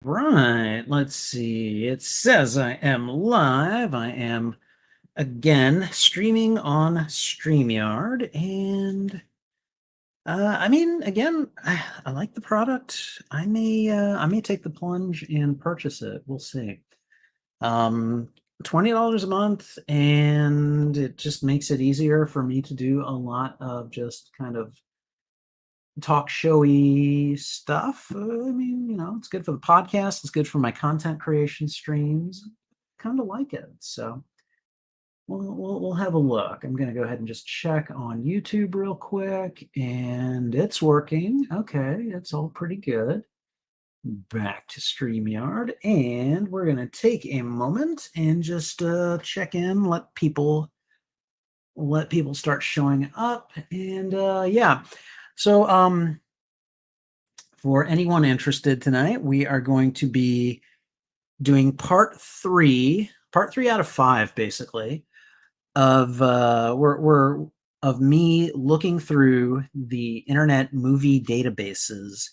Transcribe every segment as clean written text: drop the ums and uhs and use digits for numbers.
Right, let's see. It says I am live. I am again streaming on StreamYard. And I mean, again, I like the product. I may take the plunge and purchase it. We'll see. Um, $20 a month, and it just makes it easier for me to do a lot of just kind of talk showy stuff. I mean, it's good for the podcast. It's good for my content creation streams. Kind of like it. So we'll have a look. I'm going to go ahead and just check on YouTube real quick, and it's working. Okay, it's all pretty good. Back to StreamYard, and we're going to take a moment and just check in, let people start showing up, and yeah. So for anyone interested tonight, we are going to be doing part three out of five, basically, of we're of me looking through the Internet Movie Database's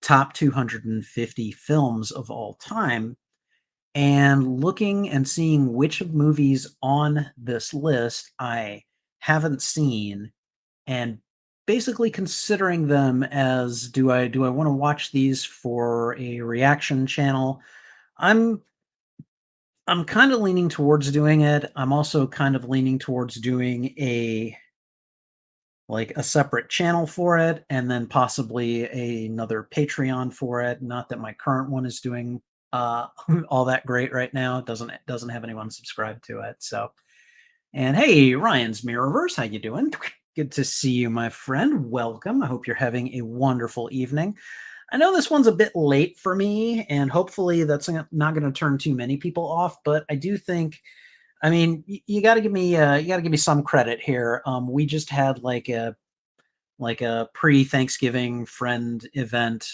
top 250 films of all time, and looking and seeing which of movies on this list I haven't seen, and basically considering them as, do I want to watch these for a reaction channel? I'm I'm kind of leaning towards doing it. I'm also kind of leaning towards doing a separate channel for it, and then possibly another Patreon for it. Not that my current one is doing all that great right now. It doesn't have anyone subscribed to it. So, and hey, Ryan's Mirrorverse, how you doing? Good to see you, my friend. Welcome. I hope you're having a wonderful evening. I know this one's a bit late for me, and hopefully that's not going to turn too many people off. But I do think, I mean, you got to give me some credit here. We just had like a pre-Thanksgiving friend event,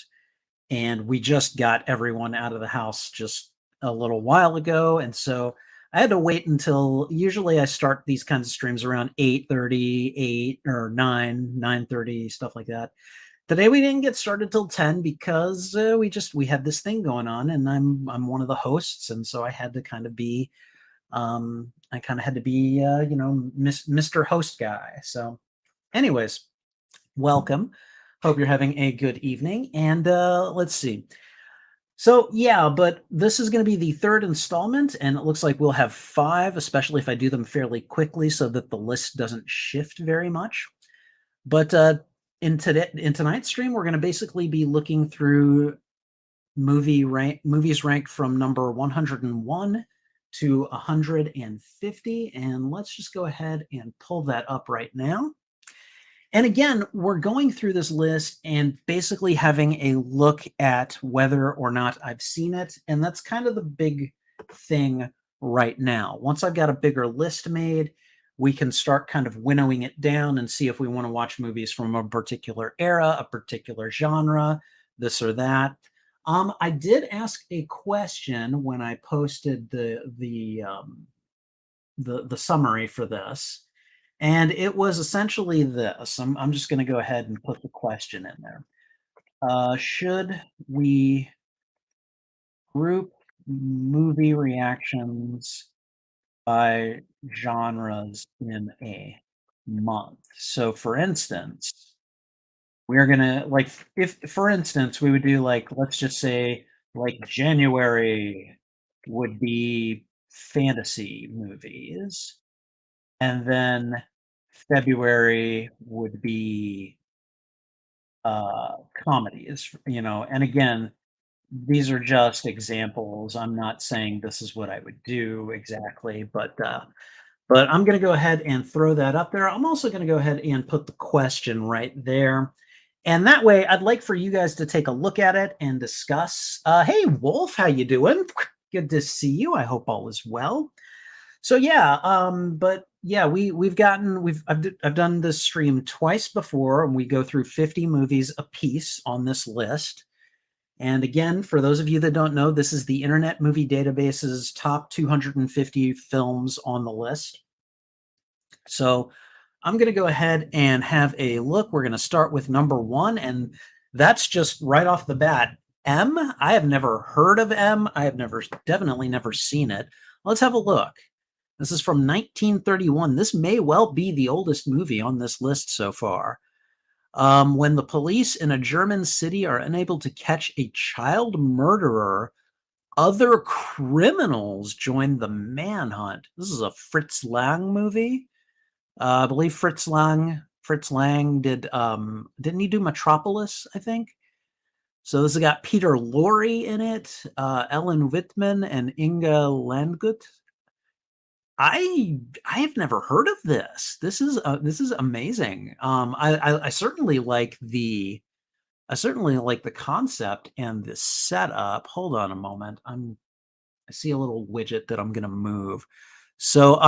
and we just got everyone out of the house just a little while ago, and so I had to wait until, usually I start these kinds of streams around 8:30, 8 or 9, 9:30, stuff like that. Today we didn't get started till 10 because we had this thing going on, and I'm one of the hosts, and so I kind of had to be Mr. Host guy. So anyways, welcome. Hope you're having a good evening. And let's see. So yeah, but this is going to be the third installment, and it looks like we'll have five, especially if I do them fairly quickly so that the list doesn't shift very much. But in tonight's stream, we're going to basically be looking through movies ranked from number 101 to 150, and let's just go ahead and pull that up right now. And again, we're going through this list and basically having a look at whether or not I've seen it. And that's kind of the big thing right now. Once I've got a bigger list made, we can start kind of winnowing it down and see if we want to watch movies from a particular era, a particular genre, this or that. I did ask a question when I posted the summary for this, and it was essentially this. I'm just going to go ahead and put the question in there. Should we group movie reactions by genres in a month? So, for instance, we're gonna, like, if for instance we would do, like, let's just say, like, January would be fantasy movies, and then February would be comedies, and again, these are just examples. I'm not saying this is what I would do exactly, but I'm going to go ahead and throw that up there. I'm also going to go ahead and put the question right there, and that way I'd like for you guys to take a look at it and discuss. Hey, Wolf, how you doing? Good to see you. I hope all is well. So yeah, but yeah, I've done this stream twice before, and we go through 50 movies a piece on this list. And again, for those of you that don't know, this is the Internet Movie Database's top 250 films on the list. So I'm going to go ahead and have a look. We're going to start with number one, and that's just right off the bat. M? I have never heard of M. I have definitely never seen it. Let's have a look. This is from 1931. This may well be the oldest movie on this list so far. When the police in a German city are unable to catch a child murderer, other criminals join the manhunt. This is a Fritz Lang movie. I believe Fritz Lang didn't he do Metropolis, I think? So this has got Peter Lorre in it, Ellen Whitman and Inga Landgut. I have never heard of this. This is amazing. I certainly like the concept and the setup. Hold on a moment. I see a little widget that I'm gonna move. So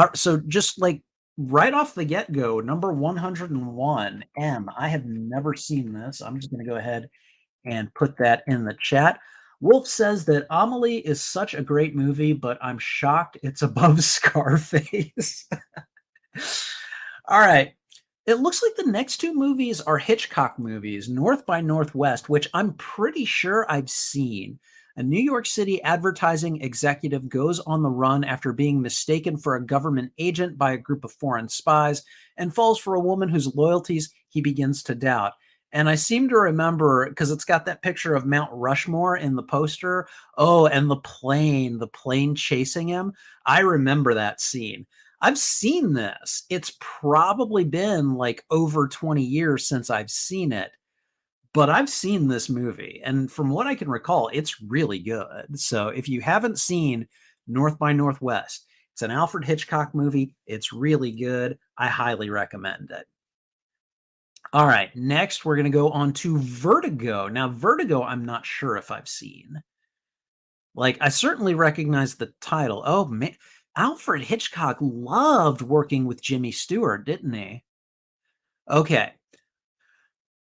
just like right off the get go, number 101, M. I have never seen this. I'm just gonna go ahead and put that in the chat. Wolf says that Amelie is such a great movie, but I'm shocked it's above Scarface. All right. It looks like the next two movies are Hitchcock movies, North by Northwest, which I'm pretty sure I've seen. A New York City advertising executive goes on the run after being mistaken for a government agent by a group of foreign spies and falls for a woman whose loyalties he begins to doubt. And I seem to remember because it's got that picture of Mount Rushmore in the poster. Oh, and the plane chasing him. I remember that scene. I've seen this. It's probably been like over 20 years since I've seen it, but I've seen this movie. And from what I can recall, it's really good. So if you haven't seen North by Northwest, it's an Alfred Hitchcock movie. It's really good. I highly recommend it. All right, next we're going to go on to Vertigo. Now, Vertigo, I'm not sure if I've seen. Like, I certainly recognize the title. Oh, man. Alfred Hitchcock loved working with Jimmy Stewart, didn't he? Okay.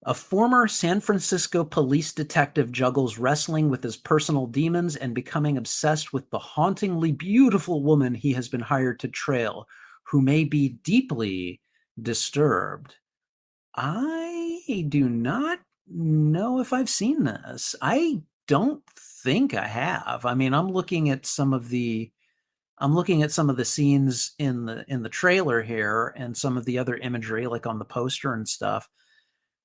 A former San Francisco police detective juggles wrestling with his personal demons and becoming obsessed with the hauntingly beautiful woman he has been hired to trail, who may be deeply disturbed. I do not know if I've seen this. I don't think I have. I mean, I'm looking at some of the scenes in the trailer here and some of the other imagery like on the poster and stuff.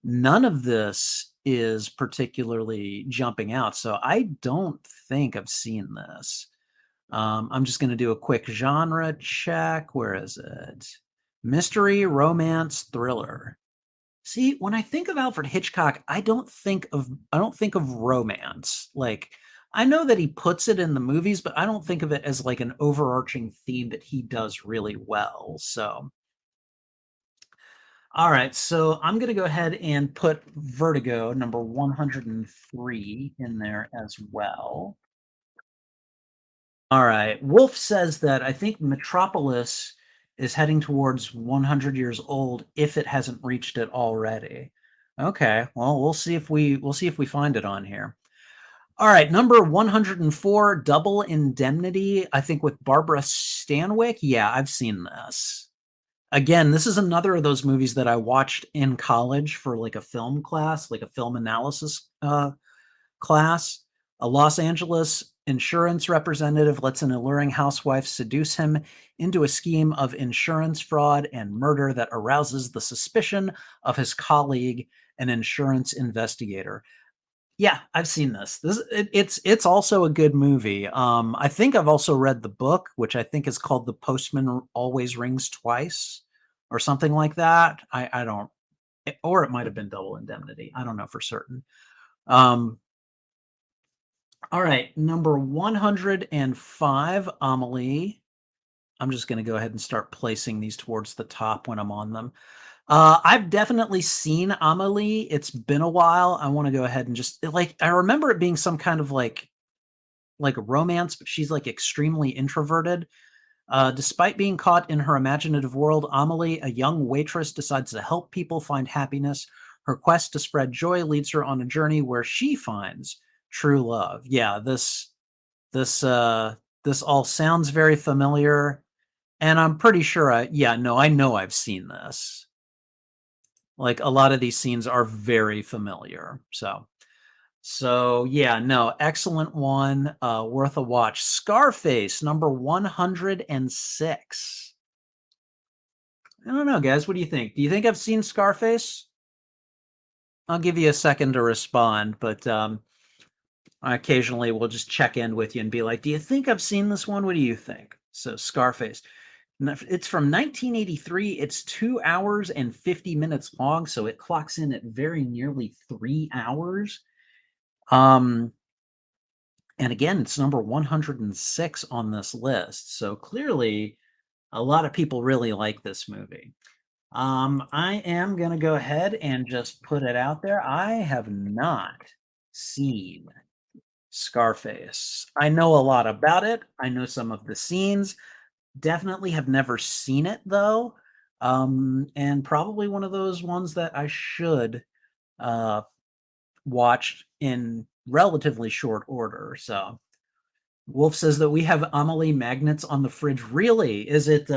None of this is particularly jumping out, so I don't think I've seen this. I'm just going to do a quick genre check. Where is it? Mystery, romance, thriller. See, when I think of Alfred Hitchcock, I don't think of romance. Like, I know that he puts it in the movies, but I don't think of it as like an overarching theme that he does really well. So, all right, so I'm going to go ahead and put Vertigo number 103 in there as well. All right. Wolf says that I think Metropolis is heading towards 100 years old if it hasn't reached it already. Okay. Well, we'll see if we find it on here. All right, number 104, Double Indemnity, I think with Barbara Stanwyck. Yeah, I've seen this. Again, this is another of those movies that I watched in college for like a film class, like a film analysis class. A Los Angeles insurance representative lets an alluring housewife seduce him into a scheme of insurance fraud and murder that arouses the suspicion of his colleague, an insurance investigator. Yeah, I've seen this. It's also a good movie. I think I've also read the book, which I think is called The Postman Always Rings Twice, or something like that. I don't, or it might have been Double Indemnity. I don't know for certain. Um, all right, number 105, Amelie. I'm just going to go ahead and start placing these towards the top when I'm on them. I've definitely seen Amelie. It's been a while. I want to go ahead and just like I remember it being some kind of like romance, but she's like extremely introverted. Despite being caught in her imaginative world, Amelie, a young waitress, decides to help people find happiness. Her quest to spread joy leads her on a journey where she finds true love. Yeah, this all sounds very familiar, and I'm pretty sure I know I've seen this. Like a lot of these scenes are very familiar. So So yeah, no, excellent one, worth a watch. Scarface, number 106. I don't know, guys. What do you think? Do you think I've seen Scarface? I'll give you a second to respond, but I occasionally will just check in with you and be like, "Do you think I've seen this one? What do you think?" So Scarface. It's from 1983. It's 2 hours and 50 minutes long, so it clocks in at very nearly 3 hours. Um, and again, it's number 106 on this list. So clearly, a lot of people really like this movie. I am gonna go ahead and just put it out there. I have not seen Scarface. I know a lot about it. I know some of the scenes. Definitely have never seen it though. And probably one of those ones that I should uh watch in relatively short order. So Wolf says that we have Amelie magnets on the fridge. Really? Is it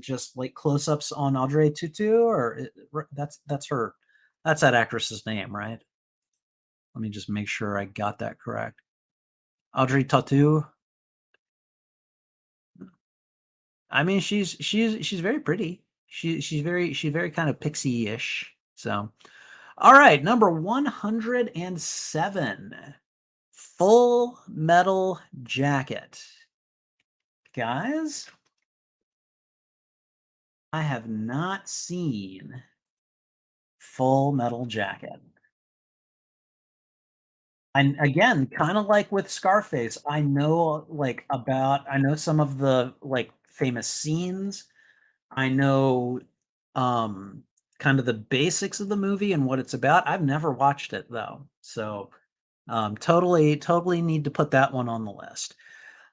just like close-ups on Audrey Tautou, or that's her, that's that actress's name, right? Let me just make sure I got that correct. Audrey Tautou. I mean, she's very pretty. She's very kind of pixie-ish. So, all right, number 107, Full Metal Jacket. Guys, I have not seen Full Metal Jacket. And again, kind of like with Scarface, I know some of the like famous scenes. I know um kind of the basics of the movie and what it's about. I've never watched it though. So totally need to put that one on the list.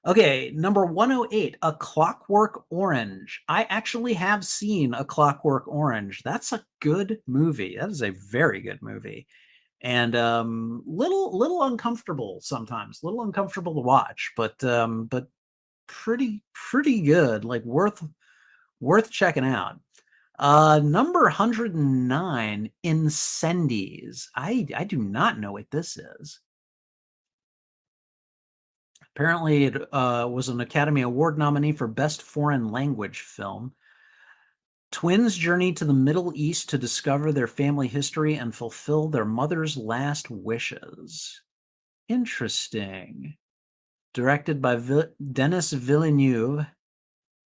Okay, number 108, A Clockwork Orange. I actually have seen A Clockwork Orange. That's a good movie. That is a very good movie. And little uncomfortable sometimes, little uncomfortable to watch, but pretty good, like worth checking out. Number 109, Incendies. I do not know what this is. Apparently, it was an Academy Award nominee for Best Foreign Language Film. Twins journey to the Middle East to discover their family history and fulfill their mother's last wishes. Interesting. Directed by Denis Villeneuve.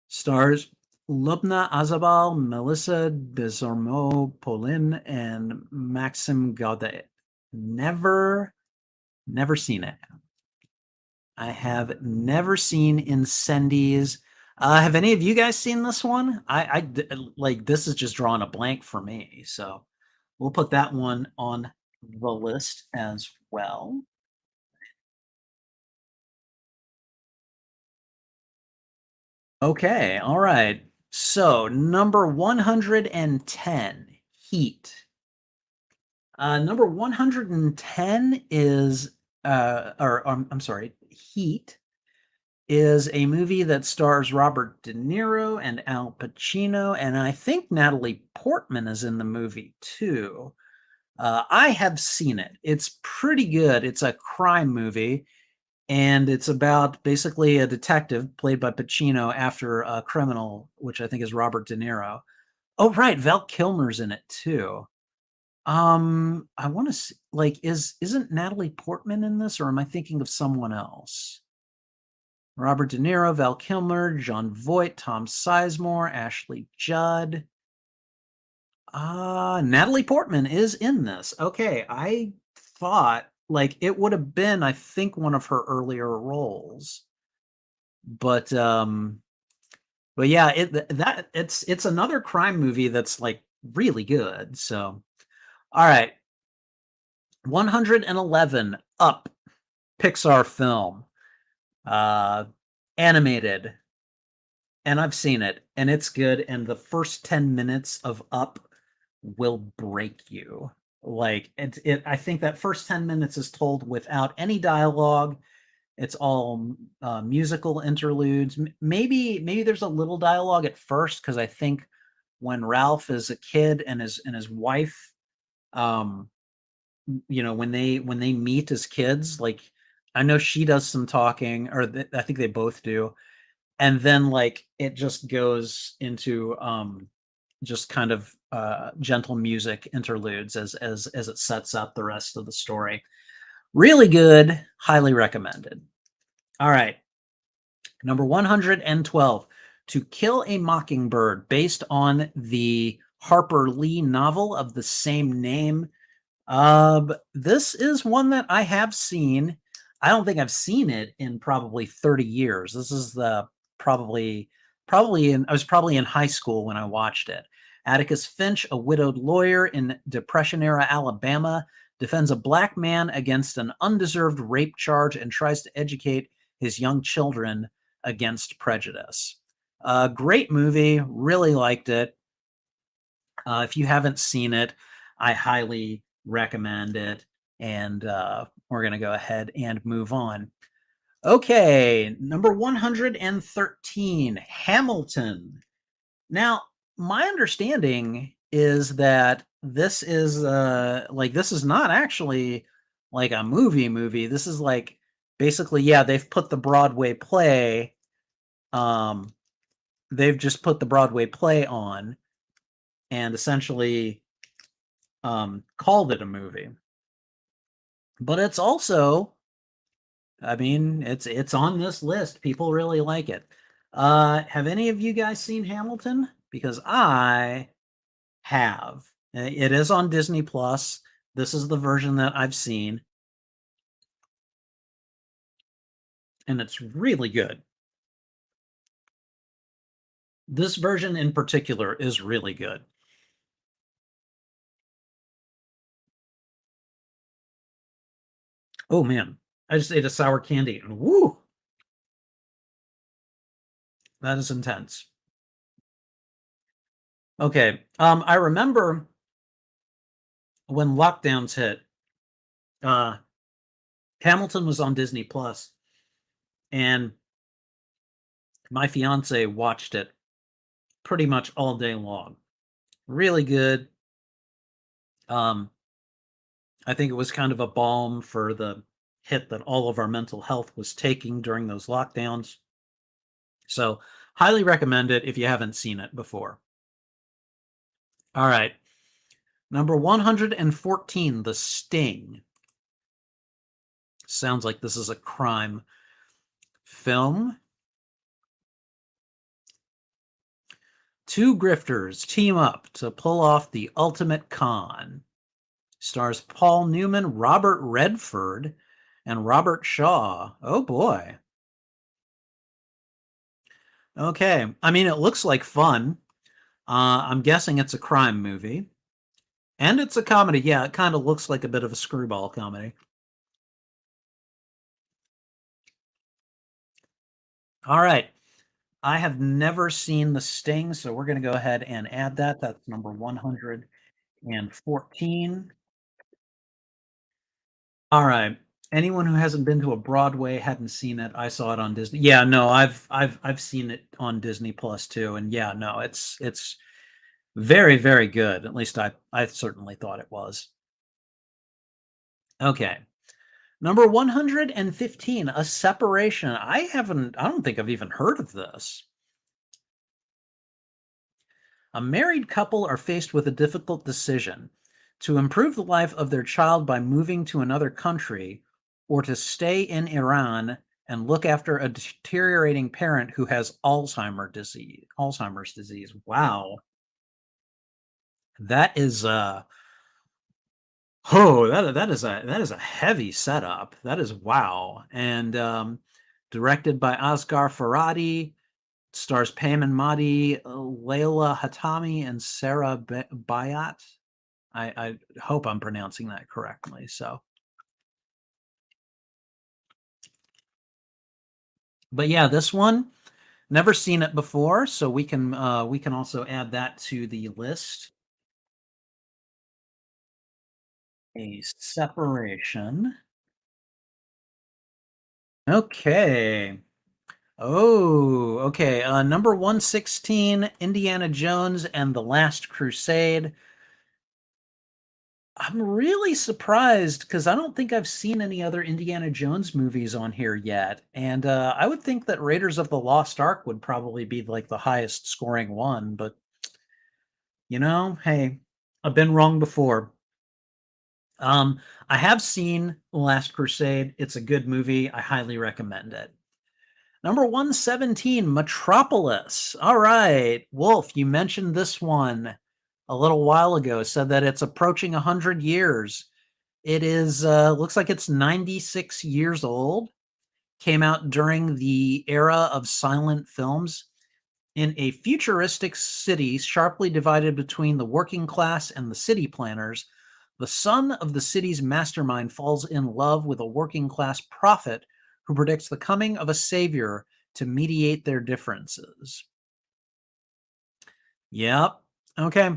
Stars Lubna Azabal, Melissa Desormeaux Paulin, and Maxim Gaudet. Never seen it. I have never seen Incendies. Have any of you guys seen this one? Like this is just drawing a blank for me. So we'll put that one on the list as well. Okay, all right. So number 110, Heat. Number 110 is I'm sorry, Heat is a movie that stars Robert De Niro and Al Pacino, and I think Natalie Portman is in the movie too. I have seen it. It's pretty good. It's a crime movie, and it's about basically a detective played by Pacino after a criminal, which I think is Robert De Niro. Oh, right, Val Kilmer's in it too. I want to like isn't Natalie Portman in this, or am I thinking of someone else? Robert De Niro, Val Kilmer, John Voight, Tom Sizemore, Ashley Judd. Natalie Portman is in this. Okay, I thought like it would have been, I think, one of her earlier roles. But yeah, it's another crime movie that's like really good. So all right, 111, Up, Pixar film, uh, animated, and I've seen it, and it's good. And the first 10 minutes of Up will break you. Like I think that first 10 minutes is told without any dialogue. It's all musical interludes. Maybe there's a little dialogue at first because I think when Ralph is a kid and his wife um, when they meet as kids, like I know she does some talking, or I think they both do, and then like it just goes into just kind of gentle music interludes as it sets up the rest of the story. Really good, highly recommended. All right, number 112, To Kill a Mockingbird, based on the Harper Lee novel of the same name. This is one that I have seen. I don't think I've seen it in probably 30 years. This is the probably I was probably in high school when I watched it. Atticus Finch, a widowed lawyer in Depression era Alabama, defends a black man against an undeserved rape charge and tries to educate his young children against prejudice. Great movie, really liked it. If you haven't seen it, I highly recommend it. And we're going to go ahead and move on. Okay, number 113, Hamilton. Now, my understanding is that this is not actually like a movie. This is like basically, yeah, they've put the Broadway play. Um, they've just put the Broadway play on and essentially called it a movie. But it's also, I mean, it's on this list. People really like it. Have any of you guys seen Hamilton? Because I have. It is on Disney Plus. This is the version that I've seen, and it's really good. This version in particular is really good. Oh man, I just ate a sour candy, and woo, that is intense. Okay, I remember when lockdowns hit, uh, Hamilton was on Disney Plus, and my fiance watched it pretty much all day long. Really good. Um, I think it was kind of a balm for the hit that all of our mental health was taking during those lockdowns. So, highly recommend it if you haven't seen it before. All right. Number 114, The Sting. Sounds like this is a crime film. Two grifters team up to pull off the ultimate con. Stars Paul Newman, Robert Redford, and Robert Shaw. Oh boy. Okay. I mean, it looks like fun. I'm guessing it's a crime movie. And it's a comedy. Yeah, it kind of looks like a bit of a screwball comedy. All right. I have never seen The Sting, so we're going to go ahead and add that. That's number 114. All right. Anyone who hasn't been to a Broadway, hadn't seen it, I saw it on Disney. Yeah, no, I've seen it on Disney Plus too, and yeah, no, it's very, very good. At least I certainly thought it was. Okay. Number 115, A Separation. I don't think I've even heard of this. A married couple are faced with a difficult decision to improve the life of their child by moving to another country or to stay in Iran and look after a deteriorating parent who has Alzheimer's disease. Wow. That is that is a heavy setup. That is wow. And directed by Asghar Farhadi, stars Payman Mahdi, Layla Hatami, and Sarah Bayat. I hope I'm pronouncing that correctly. So, but yeah, this one never seen it before, so we can also add that to the list. A Separation. Okay. Oh, okay. Number 116, Indiana Jones and the Last Crusade. I'm really surprised because I don't think I've seen any other Indiana Jones movies on here yet, and I would think that Raiders of the Lost Ark would probably be like the highest scoring one, but hey, I've been wrong before. Um, I have seen The Last Crusade. It's a good movie. I highly recommend it. Number 117, Metropolis. All right. Wolf, you mentioned this one a little while ago, said that it's approaching 100 years. It is, looks like it's 96 years old. Came out during the era of silent films in a futuristic city sharply divided between the working class and the city planners. The son of the city's mastermind falls in love with a working class prophet who predicts the coming of a savior to mediate their differences. Yep. Okay.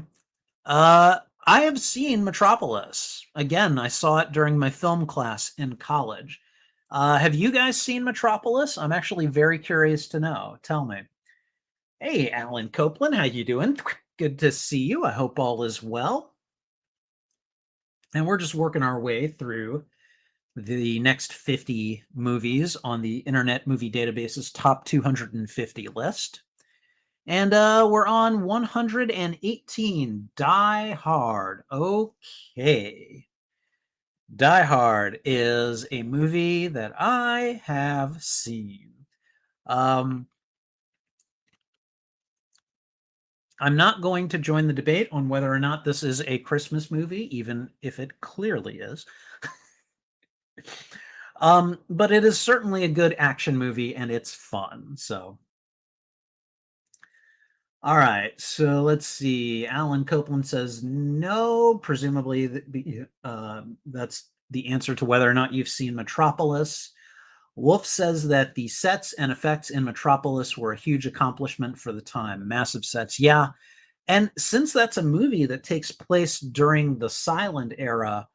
I have seen Metropolis. Again, I saw it during my film class in college. Have you guys seen Metropolis? I'm actually very curious to know. Tell me. Hey, Alan Copeland, how you doing? Good to see you. I hope all is well. And we're just working our way through the next 50 movies on the Internet Movie Database's top 250 list. And we're on 118, Die Hard. Okay. Die Hard is a movie that I have seen. Um, I'm not going to join the debate on whether or not this is a Christmas movie, even if it clearly is. But it is certainly a good action movie and it's fun. So, all right. So let's see. Alan Copeland says no. Presumably, that's the answer to whether or not you've seen Metropolis. Wolf says that the sets and effects in Metropolis were a huge accomplishment for the time. Massive sets. Yeah. And since that's a movie that takes place during the silent era,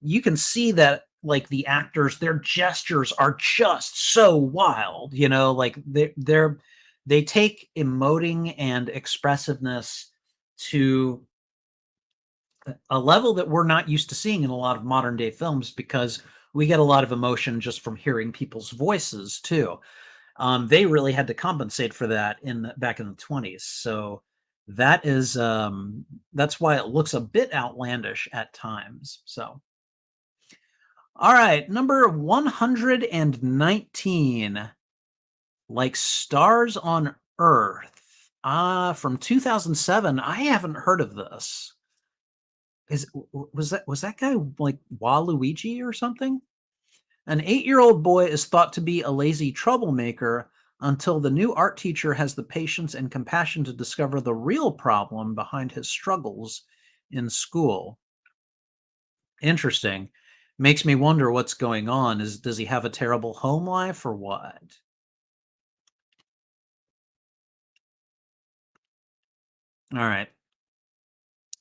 you can see that like the actors, their gestures are just so wild, like they take emoting and expressiveness to a level that we're not used to seeing in a lot of modern day films because we get a lot of emotion just from hearing people's voices too. They really had to compensate for that back in the 20s. So that is that's why it looks a bit outlandish at times. So all right, number 119, Like Stars on Earth. From 2007. I haven't heard of this. Was that guy like Waluigi or something? An 8-year-old boy is thought to be a lazy troublemaker until the new art teacher has the patience and compassion to discover the real problem behind his struggles in school. Interesting. Makes me wonder what's going on. Does he have a terrible home life or what? All right.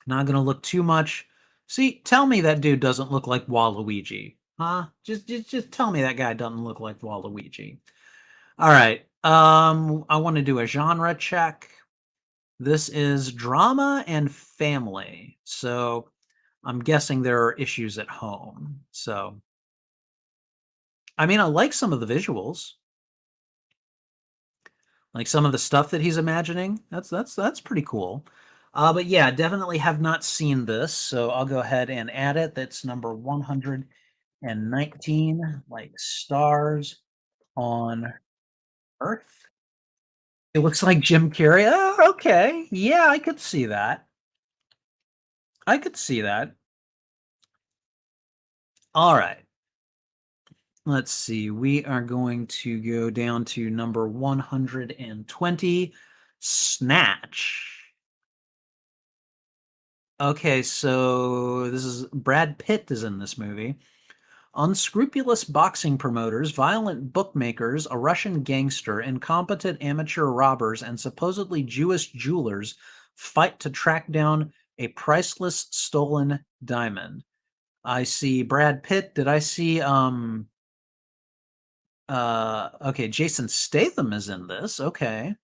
Not gonna look too much. See, tell me that dude doesn't look like Waluigi. Huh? Just tell me that guy doesn't look like Waluigi. All right. I want to do a genre check. This is drama and family. So I'm guessing there are issues at home. So I mean, I like some of the visuals, like some of the stuff that he's imagining. That's pretty cool. But yeah, definitely have not seen this, so I'll go ahead and add it. That's number 119, like stars on Earth. It looks like Jim Carrey. Oh, okay. Yeah, I could see that. I could see that. All right. Let's see. We are going to go down to number 120, Snatch. Okay, so this is Brad Pitt is in this movie. Unscrupulous boxing promoters, violent bookmakers, a Russian gangster, incompetent amateur robbers, and supposedly Jewish jewelers fight to track down a priceless stolen diamond. I see Brad Pitt. Did I see okay, Jason Statham is in this. Okay.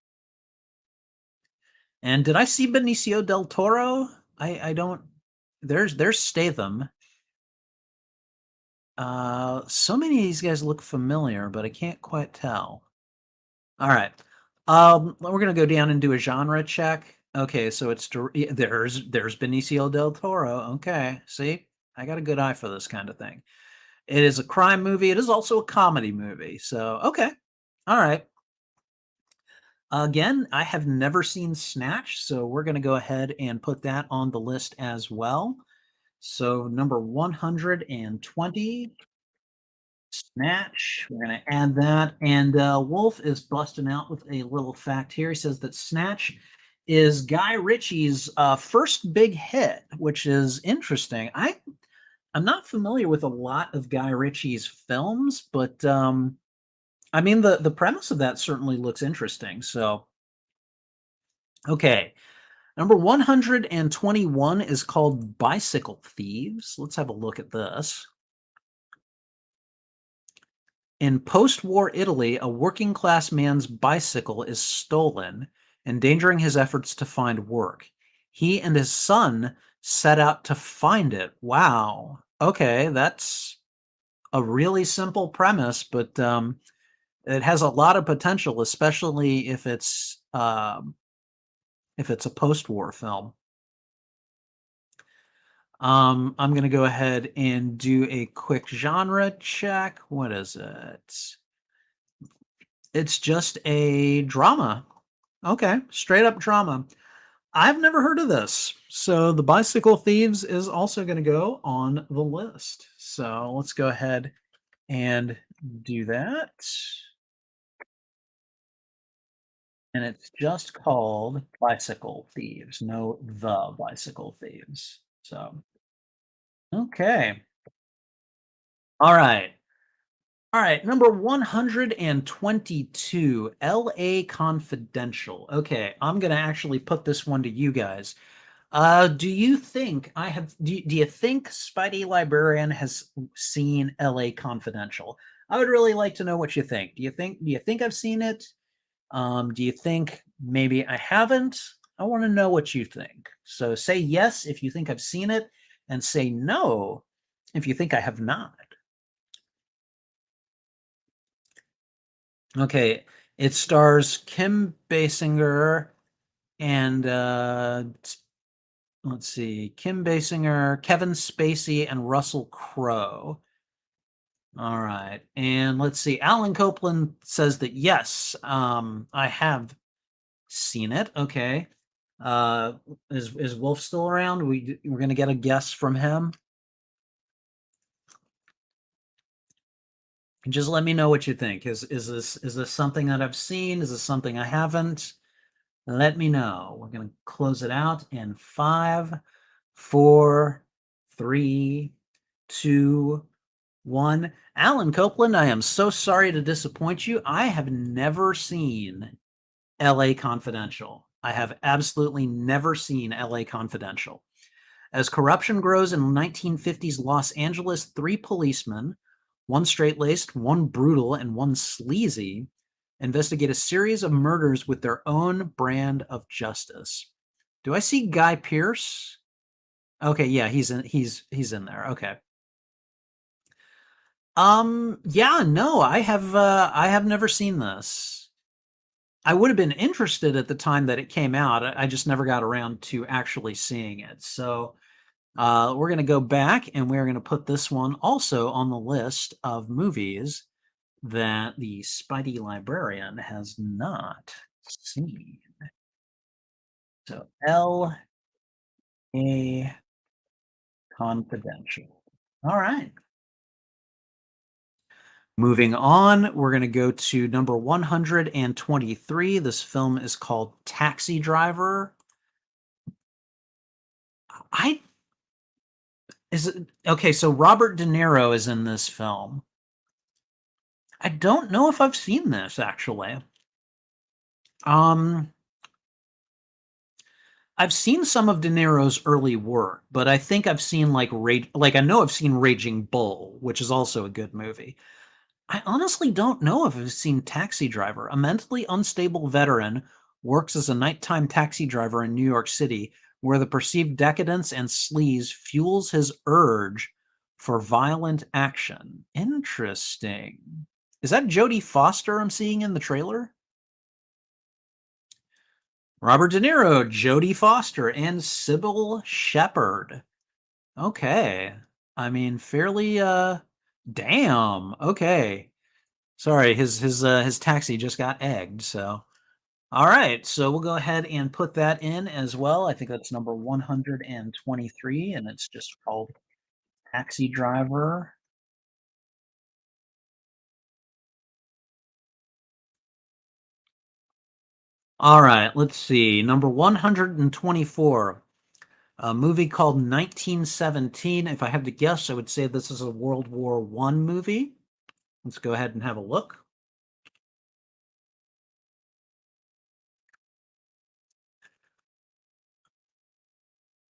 And did I see Benicio del Toro? I don't there's Statham. So many of these guys look familiar, but I can't quite tell. All right. We're gonna go down and do a genre check. Okay, so there's Benicio del Toro. Okay, see, I got a good eye for this kind of thing. It is a crime movie. It is also a comedy movie. So okay, all right. Again, I have never seen Snatch, so we're gonna go ahead and put that on the list as well. So number 120, Snatch. We're going to add that. And Wolf is busting out with a little fact here. He says that Snatch is Guy Ritchie's first big hit, which is interesting. I'm not familiar with a lot of Guy Ritchie's films, but I mean the premise of that certainly looks interesting. So okay, number 121 is called Bicycle Thieves. Let's have a look at this. In post-war Italy, a working-class man's bicycle is stolen, endangering his efforts to find work. He and his son set out to find it. Wow. Okay, that's a really simple premise, but it has a lot of potential, especially if it's a post-war film. I'm going to go ahead and do a quick genre check. What is it? It's just a drama. Okay, straight up drama. I've never heard of this. So the Bicycle Thieves is also going to go on the list. So let's go ahead and do that. And it's just called Bicycle Thieves, no The Bicycle Thieves. So, okay. All right. All right, number 122, LA Confidential. Okay, I'm going to actually put this one to you guys. Do you think do you think Spidey Librarian has seen LA Confidential? I would really like to know what you think. Do you think I've seen it? Do you think maybe I haven't? I want to know what you think. So say yes if you think I've seen it, and say no if you think I have not. Okay, it stars Kim Basinger and let's see, Kim Basinger, Kevin Spacey, and Russell Crowe. All right, and let's see. Alan Copeland says that yes, I have seen it. Okay, uh, is Wolf still around? We're gonna get a guess from him. And just let me know what you think. Is this something that I've seen? Is this something I haven't? Let me know. We're going to close it out in 5, 4, 3, 2, 1. Alan Copeland, I am so sorry to disappoint you. I have never seen LA Confidential. I have absolutely never seen LA Confidential. As corruption grows in 1950s Los Angeles, 3 policemen, one straight-laced, one brutal, and one sleazy, investigate a series of murders with their own brand of justice. Do I see Guy Pearce? Okay, yeah, he's in there. Okay. Yeah, no, I have never seen this. I would have been interested at the time that it came out. I just never got around to actually seeing it. So, we're going to go back and we're going to put this one also on the list of movies that the Spidey Librarian has not seen. So L.A. Confidential. All right. Moving on, we're going to go to number 123. This film is called Taxi Driver. I is it okay, so Robert De Niro is in this film. I don't know if I've seen this actually. Um I've seen some of De Niro's early work, but I think I've seen like I know I've seen Raging Bull, which is also a good movie. I honestly don't know if I've seen Taxi Driver. A mentally unstable veteran works as a nighttime taxi driver in New York City, where the perceived decadence and sleaze fuels his urge for violent action. Interesting. Is that Jodie Foster I'm seeing in the trailer? Robert De Niro, Jodie Foster, and Sybil Shepherd. Okay. I mean, fairly damn. Okay. Sorry, his taxi just got egged, so all right, so we'll go ahead and put that in as well. I think that's number 123, and it's just called Taxi Driver. All right, let's see. Number 124, a movie called 1917. If I had to guess, I would say this is a World War One movie. Let's go ahead and have a look.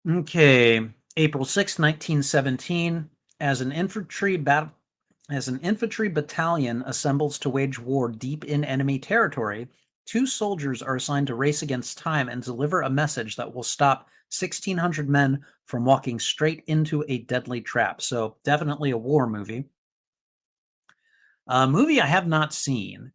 Okay, April 6, 1917, as an infantry battle as an infantry battalion assembles to wage war deep in enemy territory, two soldiers are assigned to race against time and deliver a message that will stop 1,600 men from walking straight into a deadly trap. So definitely a war movie. A movie I have not seen.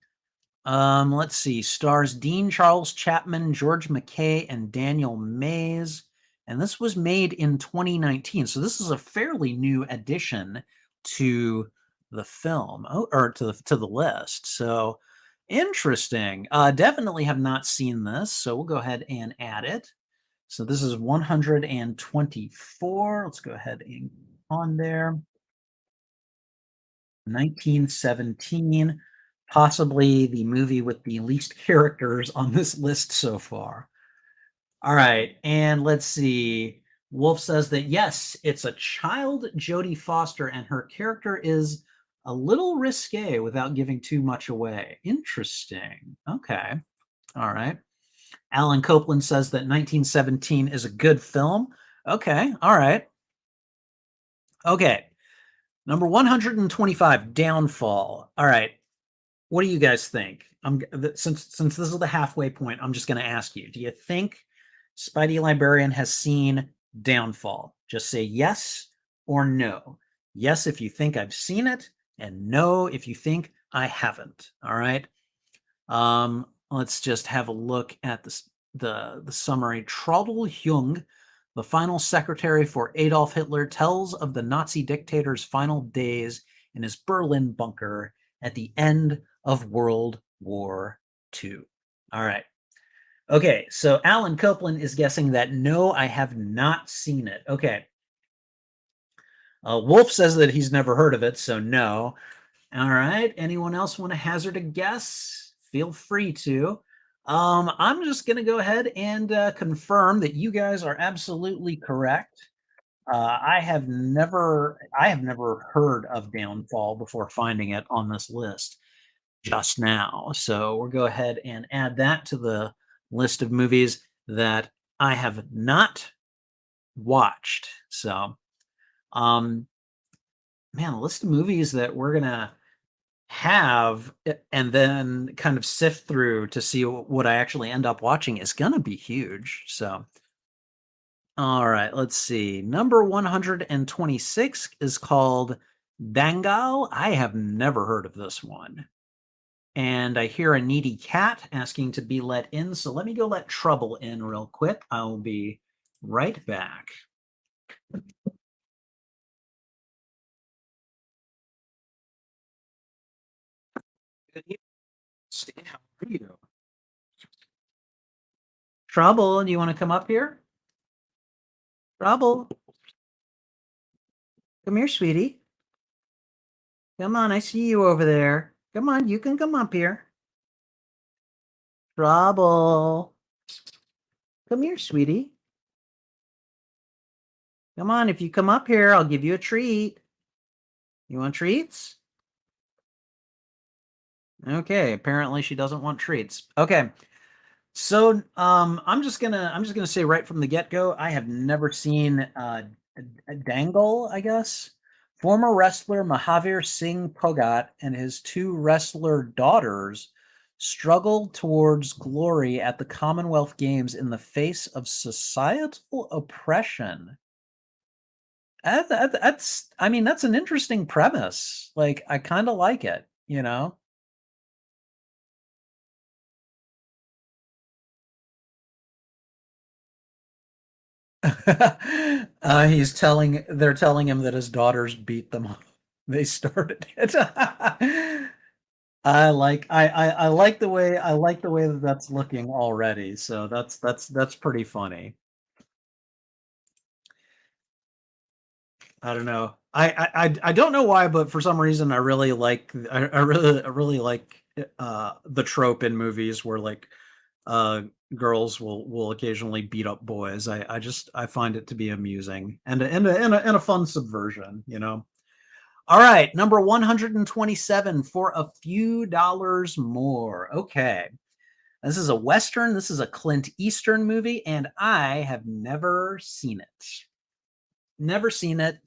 Let's see. Stars Dean Charles Chapman, George McKay, and Daniel Mays. And this was made in 2019. So this is a fairly new addition to the film, or to the list. So interesting. Definitely have not seen this. So we'll go ahead and add it. So this is 124. Let's go ahead and on there. 1917, possibly the movie with the least characters on this list so far. All right, and let's see. Wolf says that yes, it's a child Jodie Foster, and her character is a little risque without giving too much away. Interesting. Okay. All right. Alan Copeland says that 1917 is a good film. Okay. All right. Okay. Number 125, Downfall. All right. What do you guys think? Since this is the halfway point, I'm just going to ask you. Do you think Spidey Librarian has seen Downfall? Just say yes or no. Yes if you think I've seen it, and no if you think I haven't. All right. Let's just have a look at the summary. Trudel Jung, the final secretary for Adolf Hitler, tells of the Nazi dictator's final days in his Berlin bunker at the end of World War II. All right. Okay, so Alan Copeland is guessing that no, I have not seen it. Okay. Wolf says that he's never heard of it, so no. All right. Anyone else want to hazard a guess? Feel free to. I'm just going to go ahead and confirm that you guys are absolutely correct. I have never heard of Downfall before finding it on this list just now. So we'll go ahead and add that to the list of movies that I have not watched. So, man, a list of movies that we're gonna have and then kind of sift through to see what I actually end up watching is gonna be huge. So, all right, let's see. Number 126 is called Dangal. I have never heard of this one. And I hear a needy cat asking to be let in. So let me go let Trouble in real quick. I'll be right back. Good evening, Stan. How are you? Trouble, do you want to come up here? Trouble, come here, sweetie. Come on, I see you over there. Come on, you can come up here. Trouble. Come here, sweetie. Come on, if you come up here, I'll give you a treat. You want treats? Okay, apparently she doesn't want treats. Okay. So I'm just gonna say right from the get-go, I have never seen Dangle, I guess. Former wrestler Mahavir Singh Pogat and his two wrestler daughters Struggle towards glory at the Commonwealth Games in the face of societal oppression. That's I mean, that's an interesting premise. Like, I kinda like it, you know? He's telling they're telling him that his daughters beat them up. They started it. I like the way that that's looking already, so that's pretty funny. I don't know. I don't know why, but for some reason I really like the trope in movies where like uh girls will occasionally beat up boys. I find it to be amusing and a fun subversion, you know. All right, number 127 for a few dollars more. Okay. This is a Western. This is a Clint Eastern movie, and I have never seen it. Never seen it.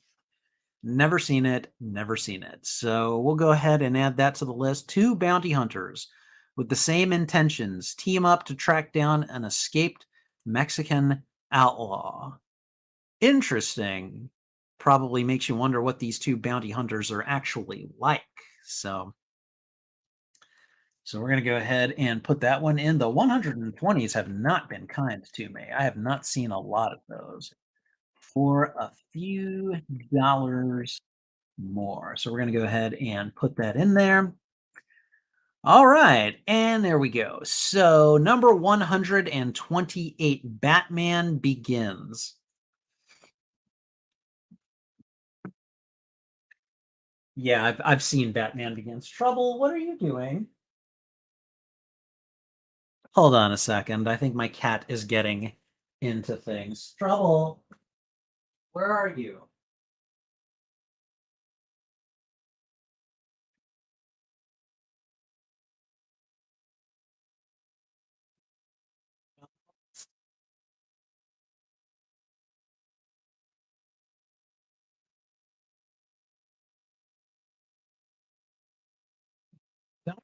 Never seen it. Never seen it. So we'll go ahead and add that to the list. Two bounty hunters with the same intentions team up to track down an escaped Mexican outlaw. Interesting. Probably makes you wonder what these two bounty hunters are actually like. So, so we're going to go ahead and put that one in. The 120s have not been kind to me. I have not seen a lot of those for a few dollars more. So we're going to go ahead and put that in there. All right, and there we go. So number 128, Batman Begins. Yeah, I've seen Batman Begins. Trouble, what are you doing? Hold on a second. I think my cat is getting into things. Trouble, where are you? Don't-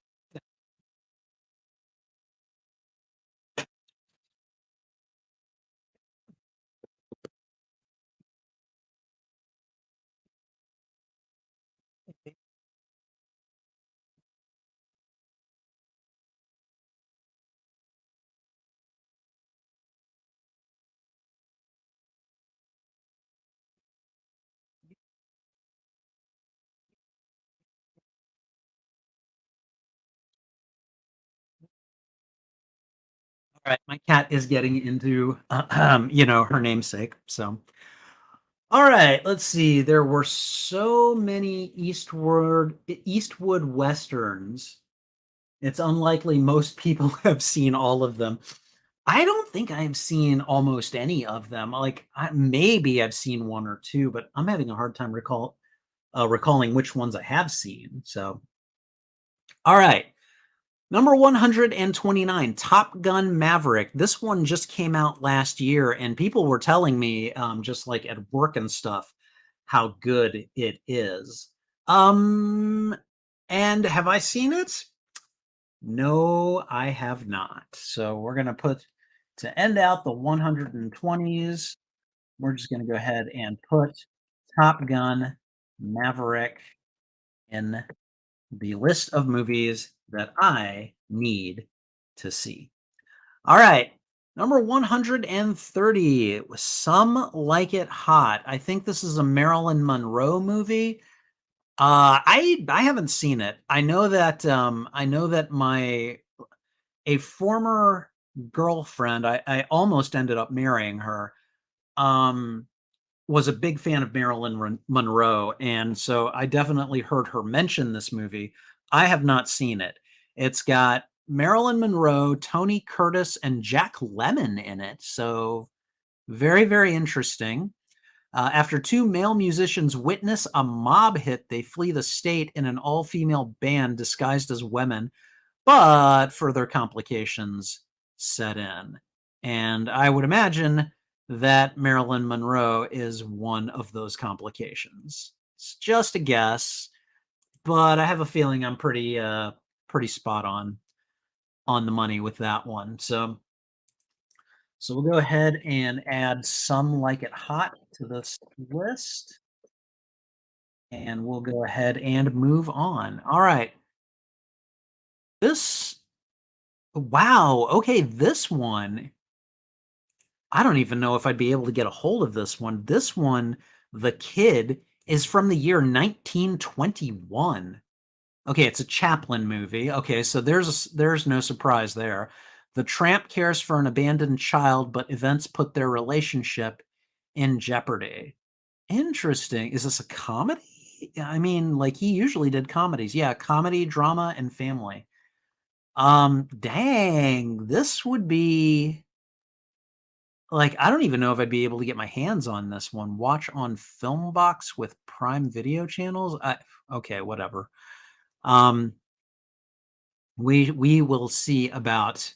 All right, my cat is getting into, her namesake. So, all right, let's see. There were so many Eastwood westerns. It's unlikely most people have seen all of them. I don't think I've seen almost any of them. Like, maybe I've seen one or two, but I'm having a hard time recalling which ones I have seen. So, all right. Number 129, Top Gun Maverick. This one just came out last year, and people were telling me, just like at work and stuff, how good it is. Um, and have I seen it? No, I have not. So we're going to put to end out the 120s. We're just going to go ahead and put Top Gun Maverick in the list of movies that I need to see. All right. Number 130, Some Like It Hot. I think this is a Marilyn Monroe movie. I haven't seen it. I know that my a former girlfriend, I almost ended up marrying her, um, was a big fan of Marilyn Monroe, and so I definitely heard her mention this movie. I have not seen it. It's got Marilyn Monroe, Tony Curtis, and Jack Lemmon in it, so very, very interesting. After two male musicians witness a mob hit, they flee the state in an all-female band disguised as women, but further complications set in. And I would imagine that Marilyn Monroe is one of those complications. It's just a guess, but I have a feeling I'm pretty spot on. on the money with that one. So we'll go ahead and add Some Like It Hot to this list, and we'll go ahead and move on. All right. This wow, okay, this one, I don't even know if I'd be able to get a hold of this one. This one, The Kid, is from the year 1921. Okay, it's a Chaplin movie. Okay, so there's no surprise there. The tramp cares for an abandoned child, but events put their relationship in jeopardy. Interesting. Is this a comedy? Yeah, I mean, like he usually did comedies. Yeah, comedy, drama, and family. Dang, this would be like I don't even know if I'd be able to get my hands on this one. Watch on Filmbox with Prime Video channels. Okay, whatever. Um, we will see about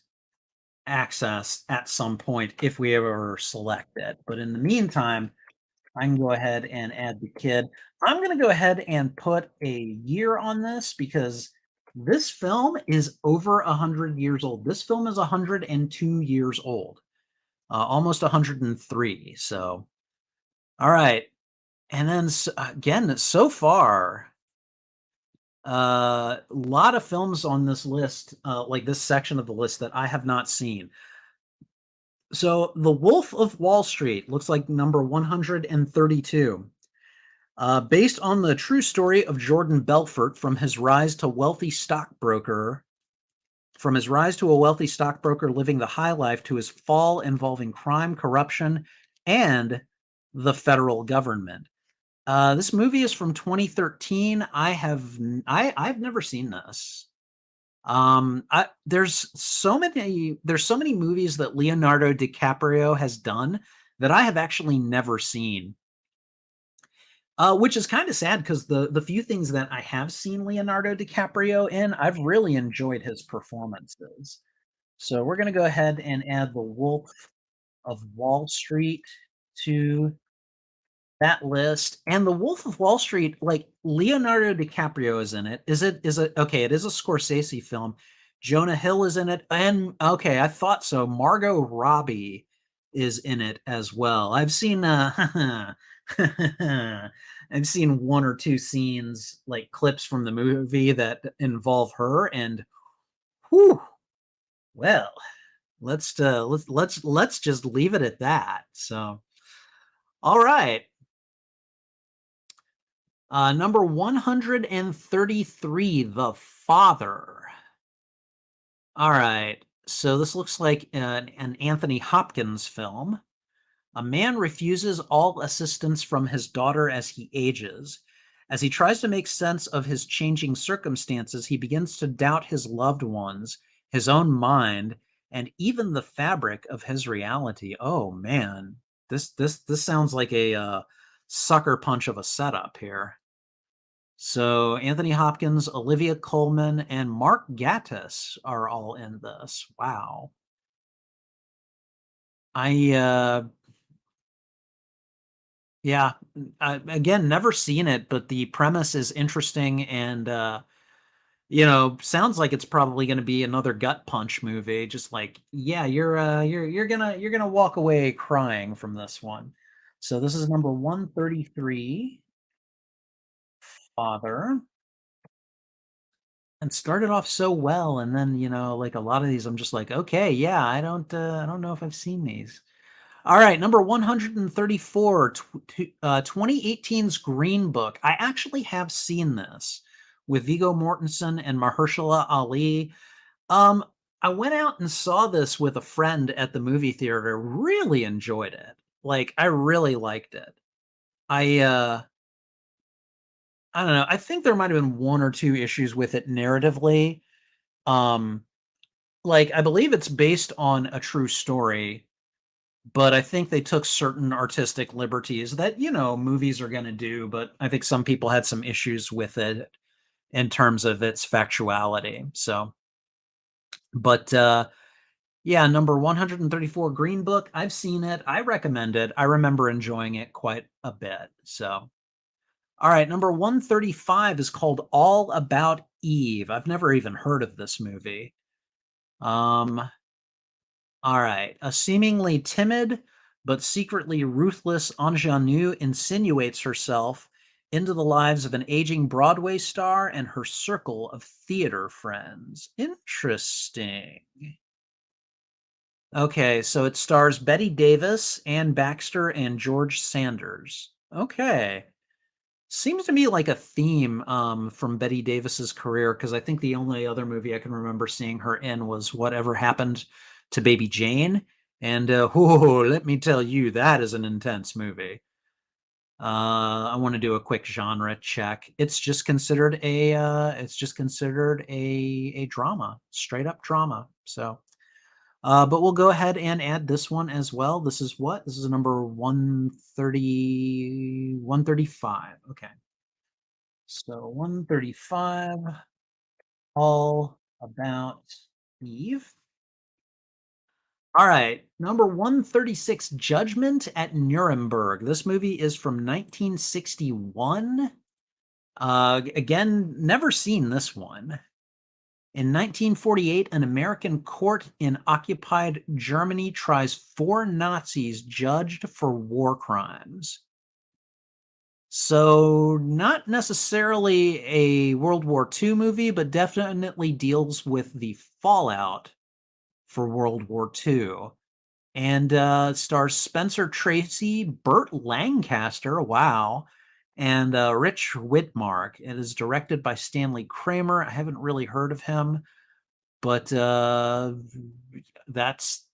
access at some point if we ever select it. But in the meantime, I can go ahead and add the kid. I'm going to go ahead and put a year on this because this film is over 100 years old. This film is 102 years old, almost 103. So, all right. And then again, so far, a lot of films on this list, like this section of the list that I have not seen. So, The Wolf of Wall Street looks like number 132. Based on the true story of Jordan Belfort from his rise to a wealthy stockbroker living the high life to his fall involving crime, corruption, and the federal government. This movie is from 2013. I've never seen this. There's so many movies that Leonardo DiCaprio has done that I have actually never seen. Which is kind of sad because the few things that I have seen Leonardo DiCaprio in, I've really enjoyed his performances. So we're gonna go ahead and add The Wolf of Wall Street to that list. And The Wolf of Wall Street, like Leonardo DiCaprio is in it. Is it okay, it is a Scorsese film. Jonah Hill is in it. And okay, I thought so. Margot Robbie is in it as well. I've seen I've seen one or two scenes, like clips from the movie that involve her, and whew, well, let's just leave it at that. So, all right. Number 133, The Father. All right. So this looks like an Anthony Hopkins film. A man refuses all assistance from his daughter as he ages. As he tries to make sense of his changing circumstances, he begins to doubt his loved ones, his own mind, and even the fabric of his reality. Oh man, this sounds like a sucker punch of a setup here. So Anthony Hopkins, Olivia Colman, and Mark Gatiss are all in this. Wow. I Yeah, again, never seen it, but the premise is interesting and sounds like it's probably going to be another gut punch movie. Just like, yeah, you're gonna walk away crying from this one. So this is number 133, Father, and started off so well, and then like a lot of these, I'm just like, okay, yeah, I don't know if I've seen these. All right, number 134, 2018's Green Book. I actually have seen this with Viggo Mortensen and Mahershala Ali. Um, I went out and saw this with a friend at the movie theater. Really enjoyed it. Like, I really liked it. I uh, I don't know. I think there might have been one or two issues with it narratively. Um, like I believe it's based on a true story, but I think they took certain artistic liberties that, movies are gonna do, but I think some people had some issues with it in terms of its factuality, so but, yeah, number 134, Green Book, I've seen it, I recommend it, I remember enjoying it quite a bit, so alright, number 135 is called All About Eve, I've never even heard of this movie. Um, all right. A seemingly timid but secretly ruthless ingenue insinuates herself into the lives of an aging Broadway star and her circle of theater friends. Interesting. Okay, so it stars Betty Davis, Ann Baxter, and George Sanders. Okay. Seems to me like a theme from Betty Davis's career because I think the only other movie I can remember seeing her in was Whatever Happened to Baby Jane. And whoa, let me tell you, that is an intense movie. I want to do a quick genre check. It's just considered a drama, straight up drama. So but we'll go ahead and add this one as well. This is what? This is number 130, 135. Okay. So 135, all about Eve. All right. Number 136, Judgment at Nuremberg. This movie is from 1961. Again, never seen this one. In 1948, an American court in occupied Germany tries four Nazis judged for war crimes. So, not necessarily a World War II movie, but definitely deals with the fallout for World War II. And stars Spencer Tracy, Burt Lancaster, wow, and Rich Widmark. It is directed by Stanley Kramer. I haven't really heard of him. But that's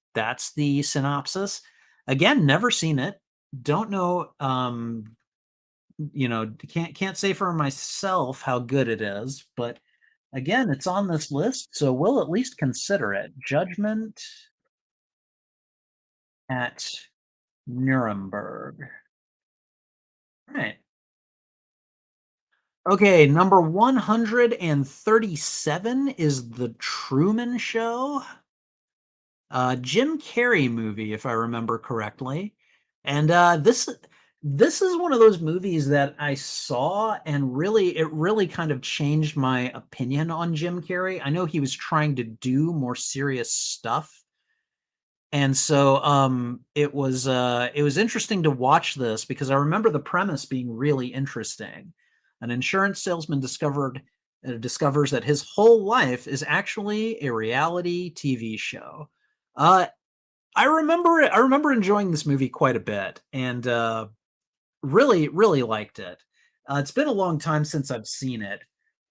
the synopsis. Again, never seen it. Don't know. Can't say for myself how good it is. But again, it's on this list, so we'll at least consider it. Judgment at Nuremberg. All right. Okay, number 137 is The Truman Show. Jim Carrey movie, if I remember correctly. And this is one of those movies that I saw and it really kind of changed my opinion on Jim Carrey. I know he was trying to do more serious stuff. And so it was interesting to watch this because I remember the premise being really interesting. An insurance salesman discovers that his whole life is actually a reality TV show. Uh, I remember it. I remember enjoying this movie quite a bit and really liked it. It's been a long time since I've seen it,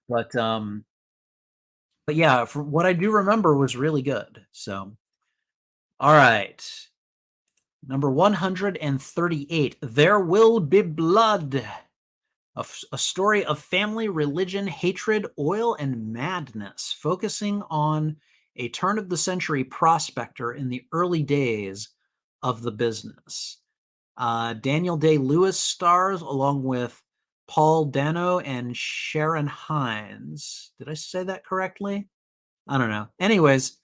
but but yeah, from what I do remember was really good. So, all right. Number 138, There Will Be Blood. A story of family, religion, hatred, oil, and madness, focusing on a turn of the century prospector in the early days of the business. Daniel Day-Lewis stars along with Paul Dano and Sharon Hines. Did I say that correctly? I don't know. Anyways,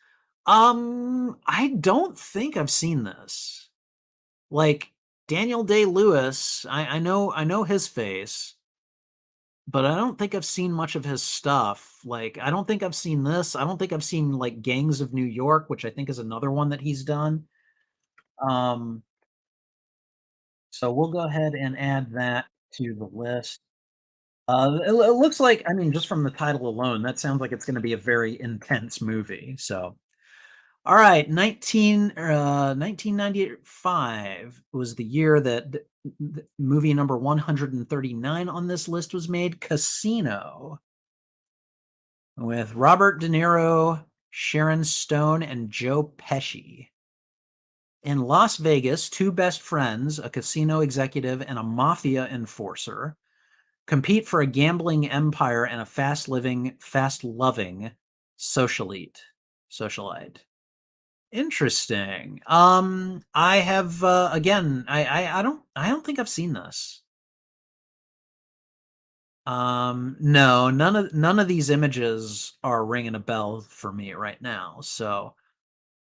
I don't think I've seen this. Like Daniel Day-Lewis, I know his face, but I don't think I've seen much of his stuff. Like, I don't think I've seen this. I don't think I've seen like Gangs of New York, which I think is another one that he's done. Um, so we'll go ahead and add that to the list. It looks like, I mean, just from the title alone, that sounds like it's going to be a very intense movie. So, all right, 1995 was the year that movie number 139 on this list was made, Casino, with Robert De Niro, Sharon Stone, and Joe Pesci. In Las Vegas, two best friends, a casino executive and a mafia enforcer, compete for a gambling empire and a fast-living, fast-loving socialite. Interesting. I have again, I don't think I've seen this. No, none of these images are ringing a bell for me right now. So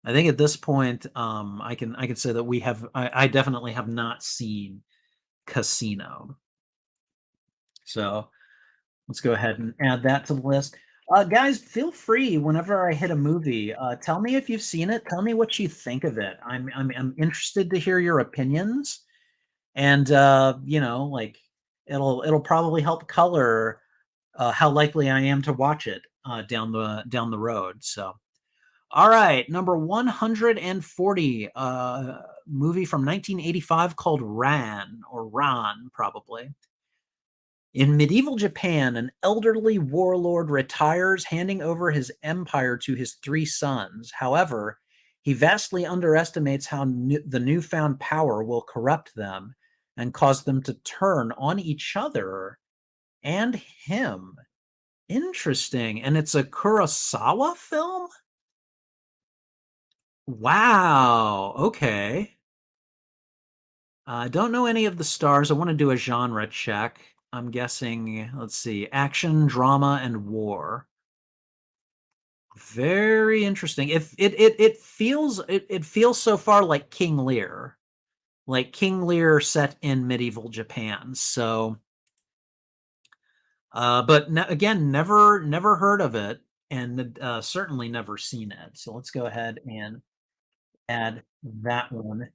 I think at this point, I can say that I definitely have not seen Casino. So let's go ahead and add that to the list. Guys, feel free whenever I hit a movie. Tell me if you've seen it. Tell me what you think of it. I'm interested to hear your opinions, and like it'll probably help color how likely I am to watch it down the road. So, all right, number 140, movie from 1985 called Ran or Ran, probably. In medieval Japan, an elderly warlord retires, handing over his empire to his three sons. However, he vastly underestimates how the newfound power will corrupt them and cause them to turn on each other and him. Interesting. And it's a Kurosawa film? Wow. Okay. I don't know any of the stars. I want to do a genre check. I'm guessing, let's see, action, drama, and war. Very interesting. It feels so far like King Lear. Like King Lear set in medieval Japan. So but again, never heard of it and certainly never seen it. So let's go ahead and add that one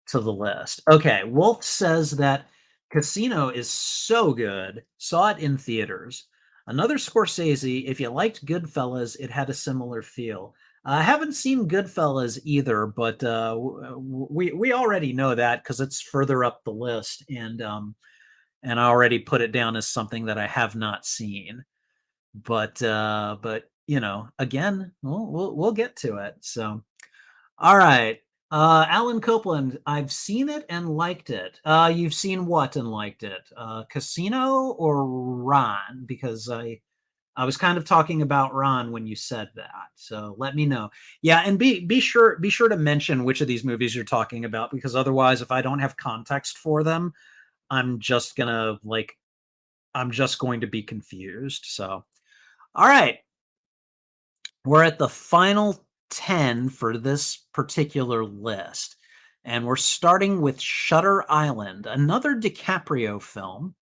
to the list. Okay, Wolf says that Casino is so good. Saw it in theaters. Another Scorsese, if you liked Goodfellas, it had a similar feel. I haven't seen Goodfellas either, but we already know that because it's further up the list, and I already put it down as something that I have not seen. But again, we'll get to it. So all right. Alan Copeland, I've seen it and liked it. You've seen what and liked it? Casino or Ron? Because I was kind of talking about Ron when you said that. So let me know. Yeah, and be sure to mention which of these movies you're talking about, because otherwise, if I don't have context for them, I'm just gonna like I'm just going to be confused. So all right. We're at the final 10 for this particular list. And we're starting with Shutter Island, another DiCaprio film.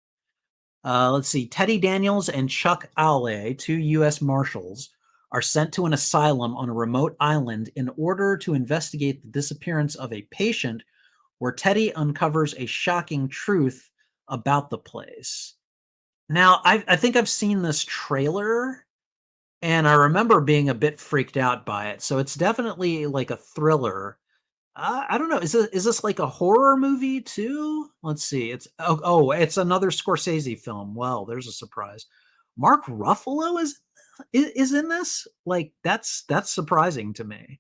Let's see. Teddy Daniels and Chuck Alley, two U.S. Marshals, are sent to an asylum on a remote island in order to investigate the disappearance of a patient, where Teddy uncovers a shocking truth about the place. Now, I think I've seen this trailer, and I remember being a bit freaked out by it. So it's definitely like a thriller. I don't know. Is this like a horror movie too? Let's see. It's another Scorsese film. Well, there's a surprise. Mark Ruffalo is in this. Like that's surprising to me.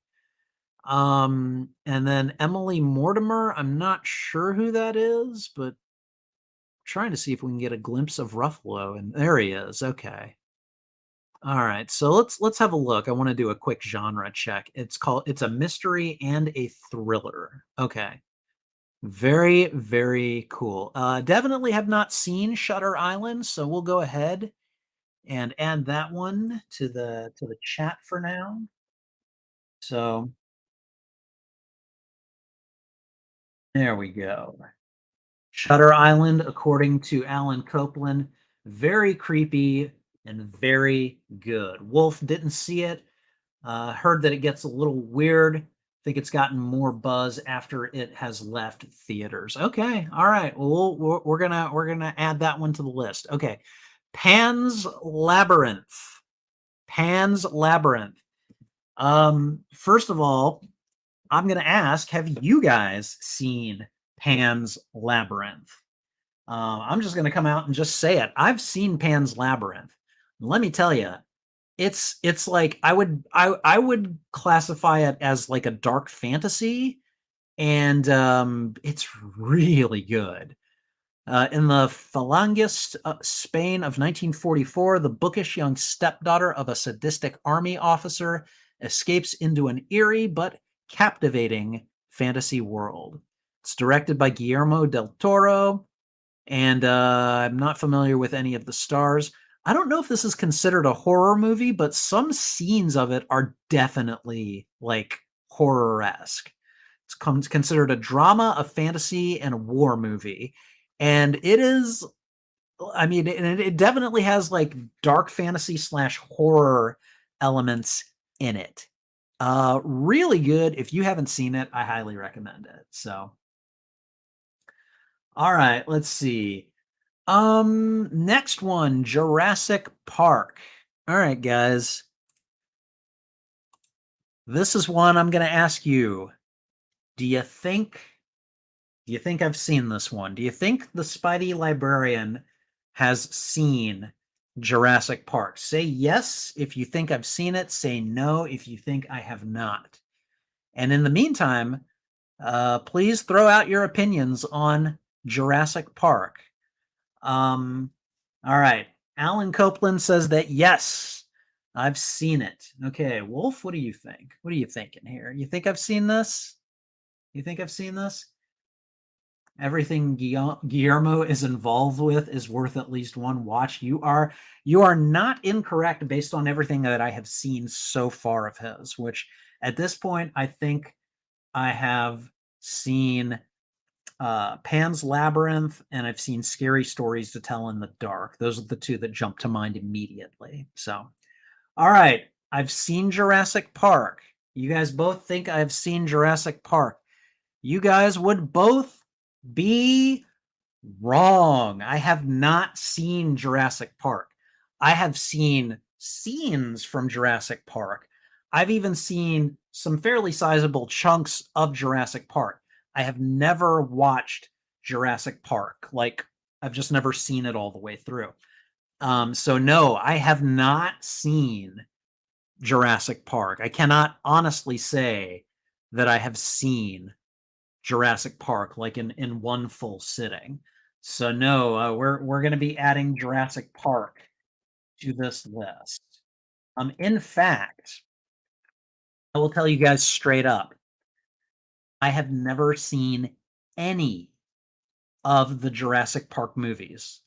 And then Emily Mortimer. I'm not sure who that is, but trying to see if we can get a glimpse of Ruffalo. And there he is. Okay. All right, so let's have a look. I want to do a quick genre check. It's a mystery and a thriller. Okay. Very, very cool. Definitely have not seen Shutter Island, so we'll go ahead and add that one to the chat for now. So there we go. Shutter Island, according to Alan Copeland, very creepy and very good. Wolf didn't see it. Heard that it gets a little weird. Think it's gotten more buzz after it has left theaters. Okay, all right. Well, we're gonna add that one to the list. Okay, Pan's Labyrinth. Pan's Labyrinth. First of all, I'm gonna ask: have you guys seen Pan's Labyrinth? I'm just gonna come out and just say it. I've seen Pan's Labyrinth. Let me tell you, it's like I would classify it as like a dark fantasy, and it's really good. In the Falangist Spain of 1944, the bookish young stepdaughter of a sadistic army officer escapes into an eerie but captivating fantasy world. It's directed by Guillermo del Toro, and I'm not familiar with any of the stars. I don't know if this is considered a horror movie, but some scenes of it are definitely like horror-esque. It's considered a drama, a fantasy, and a war movie, and it is I mean, it definitely has like dark fantasy slash horror elements in it. Really good. If you haven't seen it, I highly recommend it. So, all right, let's see. Next one, Jurassic Park. All right, guys. This is one I'm going to ask you. Do you think do you think I've seen this one? Do you think the Spidey librarian has seen Jurassic Park? Say yes if you think I've seen it, say no if you think I have not. And in the meantime, please throw out your opinions on Jurassic Park. Um, all right. Alan Copeland says that yes, I've seen it. Okay, Wolf, what do you think? What are you thinking here? You think I've seen this? You think I've seen this? Everything Guillermo is involved with is worth at least one watch. You are not incorrect based on everything that I have seen so far of his, which at this point I think I have seen Pan's Labyrinth and I've seen Scary Stories to Tell in the Dark. Those are the two that jump to mind immediately. So, all right, I've seen Jurassic Park. You guys both think I've seen Jurassic Park. You guys would both be wrong. I have not seen Jurassic Park. I have seen scenes from Jurassic Park. I've even seen some fairly sizable chunks of Jurassic Park. I have never watched Jurassic Park. Like, I've just never seen it all the way through. So no, I have not seen Jurassic Park. I cannot honestly say that I have seen Jurassic Park like in one full sitting. So no, we're going to be adding Jurassic Park to this list. In fact, I will tell you guys straight up, I have never seen any of the Jurassic Park movies.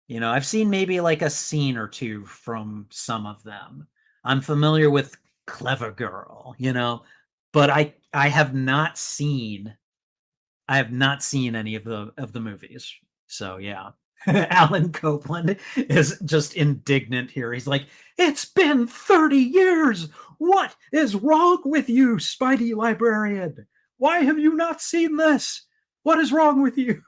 You know, I've seen maybe like a scene or two from some of them. I'm familiar with Clever Girl, but I have not seen any of the movies. So yeah. Alan Copeland is just indignant here. He's like, "It's been 30 years. What is wrong with you, Spidey librarian? Why have you not seen this? What is wrong with you?"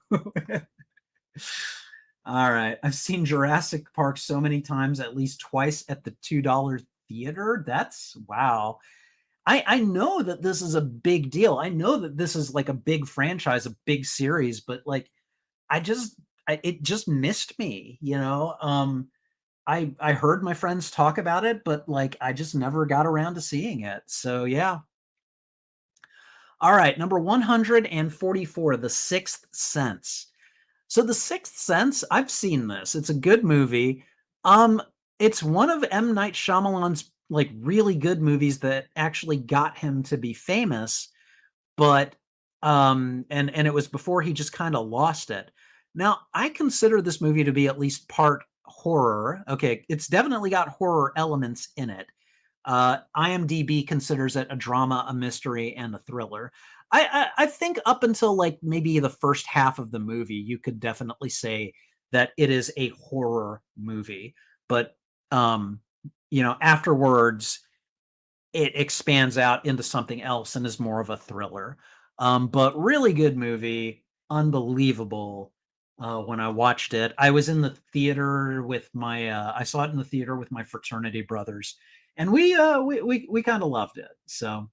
All right. I've seen Jurassic Park so many times, at least twice at the $2 theater. That's wow. I know that this is a big deal. I know that this is like a big franchise, a big series, but like it just missed me. I heard my friends talk about it, but like I just never got around to seeing it. So yeah. All right, number 144, The Sixth Sense. So The Sixth Sense, I've seen this. It's a good movie. Um, it's one of M. Night Shyamalan's like really good movies that actually got him to be famous, but and it was before he just kind of lost it. Now, I consider this movie to be at least part horror. Okay, it's definitely got horror elements in it. IMDb considers it a drama, a mystery, and a thriller. I think up until like maybe the first half of the movie, you could definitely say that it is a horror movie. But afterwards, it expands out into something else and is more of a thriller. But really good movie, unbelievable. When I watched it, I was in the theater with I saw it in the theater with my fraternity brothers, and we kind of loved it. So,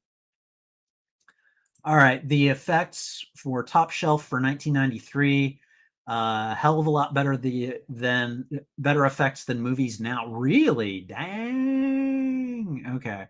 all right, the effects for Top Shelf for 1993, hell of a lot than better effects than movies now. Really, dang. Okay.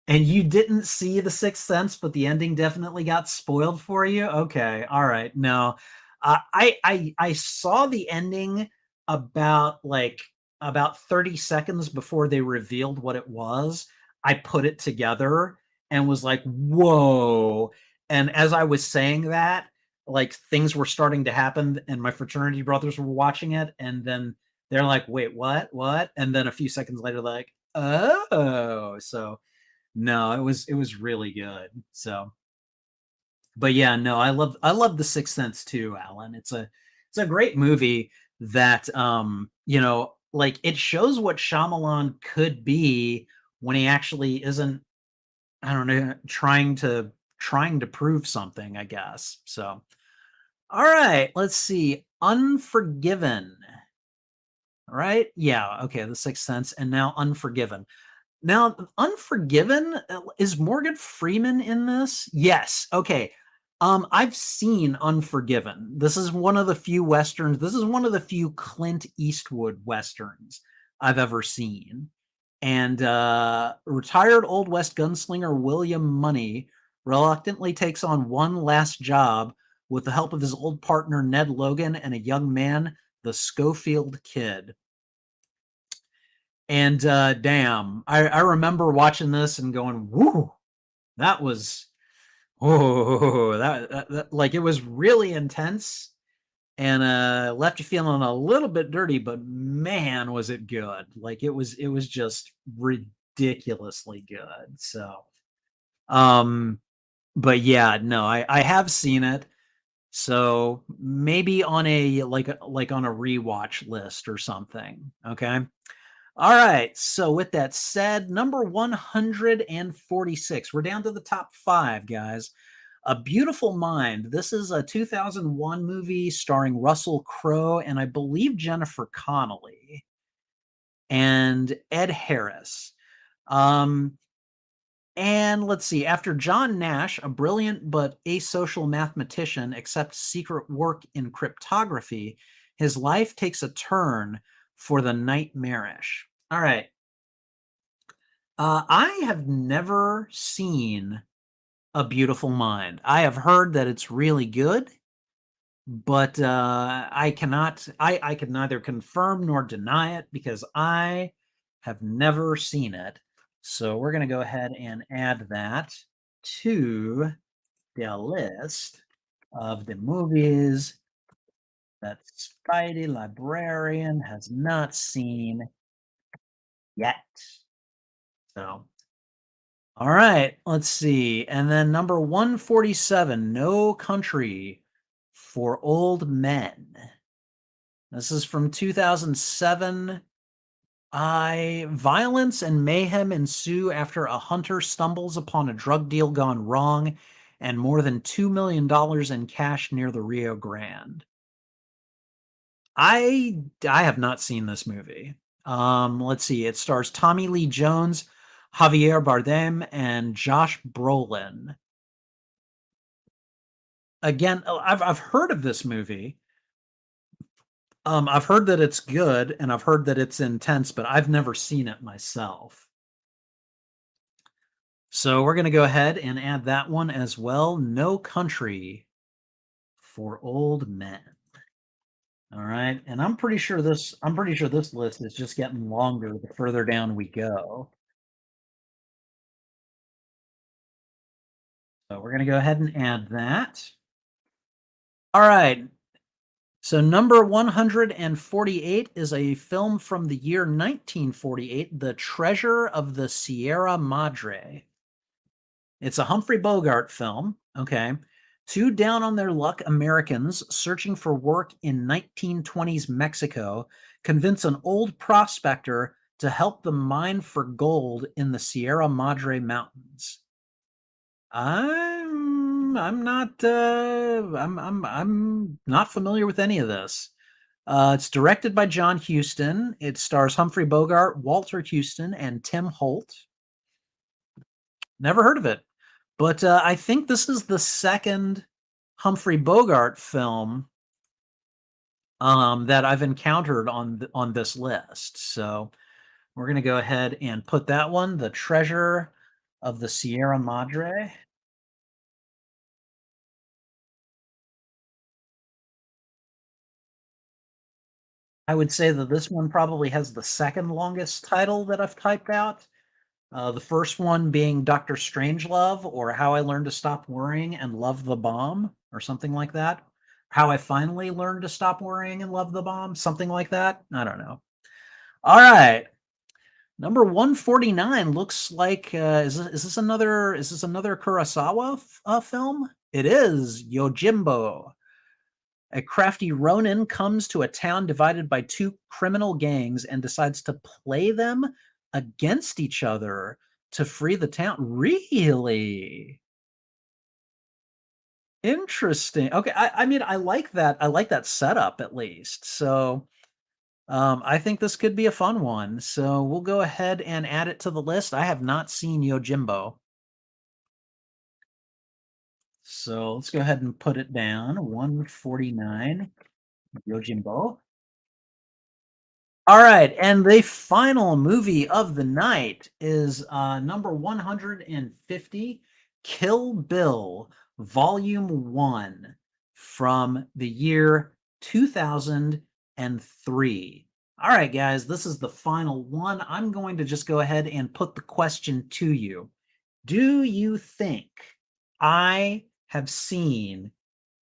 And you didn't see The Sixth Sense, but the ending definitely got spoiled for you? Okay, all right. No. I saw the ending about 30 seconds before they revealed what it was. I put it together and was like, "Whoa." And as I was saying that, like things were starting to happen and my fraternity brothers were watching it and then they're like, "Wait, what? What?" And then a few seconds later like, "Oh." So no, it was really good. So, but yeah, no, I love The Sixth Sense too, Alan. It's a great movie. that, like, it shows what Shyamalan could be when he actually isn't, I don't know, trying to prove something, I guess. So, all right, let's see. Unforgiven, right? Yeah, okay, The Sixth Sense, and now Unforgiven. Now, Unforgiven, is Morgan Freeman in this? Yes. Okay. I've seen Unforgiven. This is one of the few westerns. This is one of the few Clint Eastwood westerns I've ever seen. And retired Old West gunslinger William Money reluctantly takes on one last job with the help of his old partner Ned Logan and a young man, the Schofield Kid. And damn, I remember watching this and going, "Woo, that was like it was really intense and left you feeling a little bit dirty, but man, was it good! Like it was just ridiculously good." So, um, but yeah, no, I have seen it. So maybe on a like on a rewatch list or something. Okay. All right. So with that said, number 146. We're down to the top 5, guys. A Beautiful Mind. This is a 2001 movie starring Russell Crowe and I believe Jennifer Connelly and Ed Harris. Um, and let's see, after John Nash, a brilliant but asocial mathematician, accepts secret work in cryptography, his life takes a turn for the nightmarish. All right. I have never seen A Beautiful Mind. I have heard that it's really good, but I can neither confirm nor deny it because I have never seen it. So we're going to go ahead and add that to the list of the movies that Spidey Librarian has not seen yet. So all right, let's see. And then number 147, No Country for Old Men. This is from 2007. Violence and mayhem ensue after a hunter stumbles upon a drug deal gone wrong and more than $2 million in cash near the Rio Grande. I have not seen this movie. Let's see. It stars Tommy Lee Jones, Javier Bardem, and Josh Brolin. Again, I've heard of this movie. I've heard that it's good and I've heard that it's intense, but I've never seen it myself. So we're going to go ahead and add that one as well. No Country for Old Men. All right. And I'm pretty sure this list is just getting longer the further down we go. So we're going to go ahead and add that. All right. So number 148 is a film from the year 1948, The Treasure of the Sierra Madre. It's a Humphrey Bogart film, okay? Two down on their luck Americans searching for work in 1920s Mexico convince an old prospector to help them mine for gold in the Sierra Madre Mountains. I'm not familiar with any of this. It's directed by John Huston. It stars Humphrey Bogart, Walter Houston, and Tim Holt. Never heard of it, but I think this is the second Humphrey Bogart film that I've encountered on this list. So we're gonna go ahead and put that one, The Treasure of the Sierra Madre. I would say that this one probably has the second longest title that I've typed out. The first one being Doctor Strangelove or How I Learned to Stop Worrying and Love the Bomb or something like that. How I Finally Learned to Stop Worrying and Love the Bomb, something like that. I don't know. All right. Number 149 looks like is this another Kurosawa film? It is Yojimbo. A crafty Ronin comes to a town divided by two criminal gangs and decides to play them against each other to free the town. Really? Interesting. Okay, I mean, I like that. I like that setup at least. So, I think this could be a fun one. So we'll go ahead and add it to the list. I have not seen Yojimbo, so let's go ahead and put it down. 149 Yojimbo. All right, and the final movie of the night is number 150, Kill Bill, Volume 1 from the year 2003. All right, guys, this is the final one. I'm going to just go ahead and put the question to you. Do you think I have seen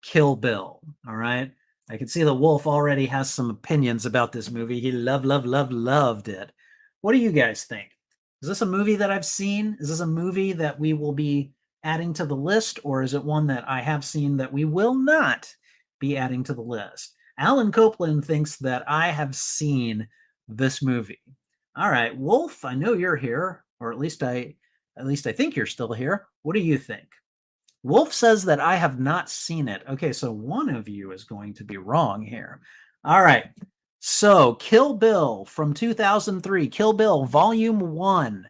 Kill Bill? All right. I can see the Wolf already has some opinions about this movie. He loved it. What do you guys think? Is this a movie that I've seen? Is this a movie that we will be adding to the list, or is it one that I have seen that we will not be adding to the list? Alan Copeland thinks that I have seen this movie. All right, Wolf, I know you're here, or at least I think you're still here. What do you think? Wolf says that I have not seen it. Okay, so one of you is going to be wrong here. All right. So, Kill Bill from 2003, Kill Bill Volume 1.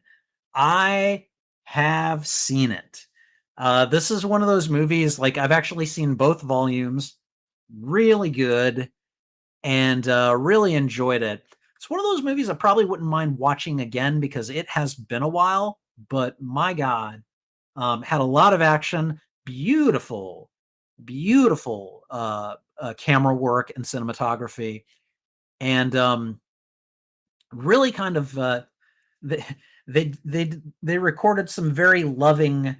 I have seen it. This is one of those movies, like, I've actually seen both volumes. Really good, and really enjoyed it. It's one of those movies I probably wouldn't mind watching again because it has been a while, but my God, had a lot of action, beautiful, beautiful camera work and cinematography, and really kind of they they recorded some very loving,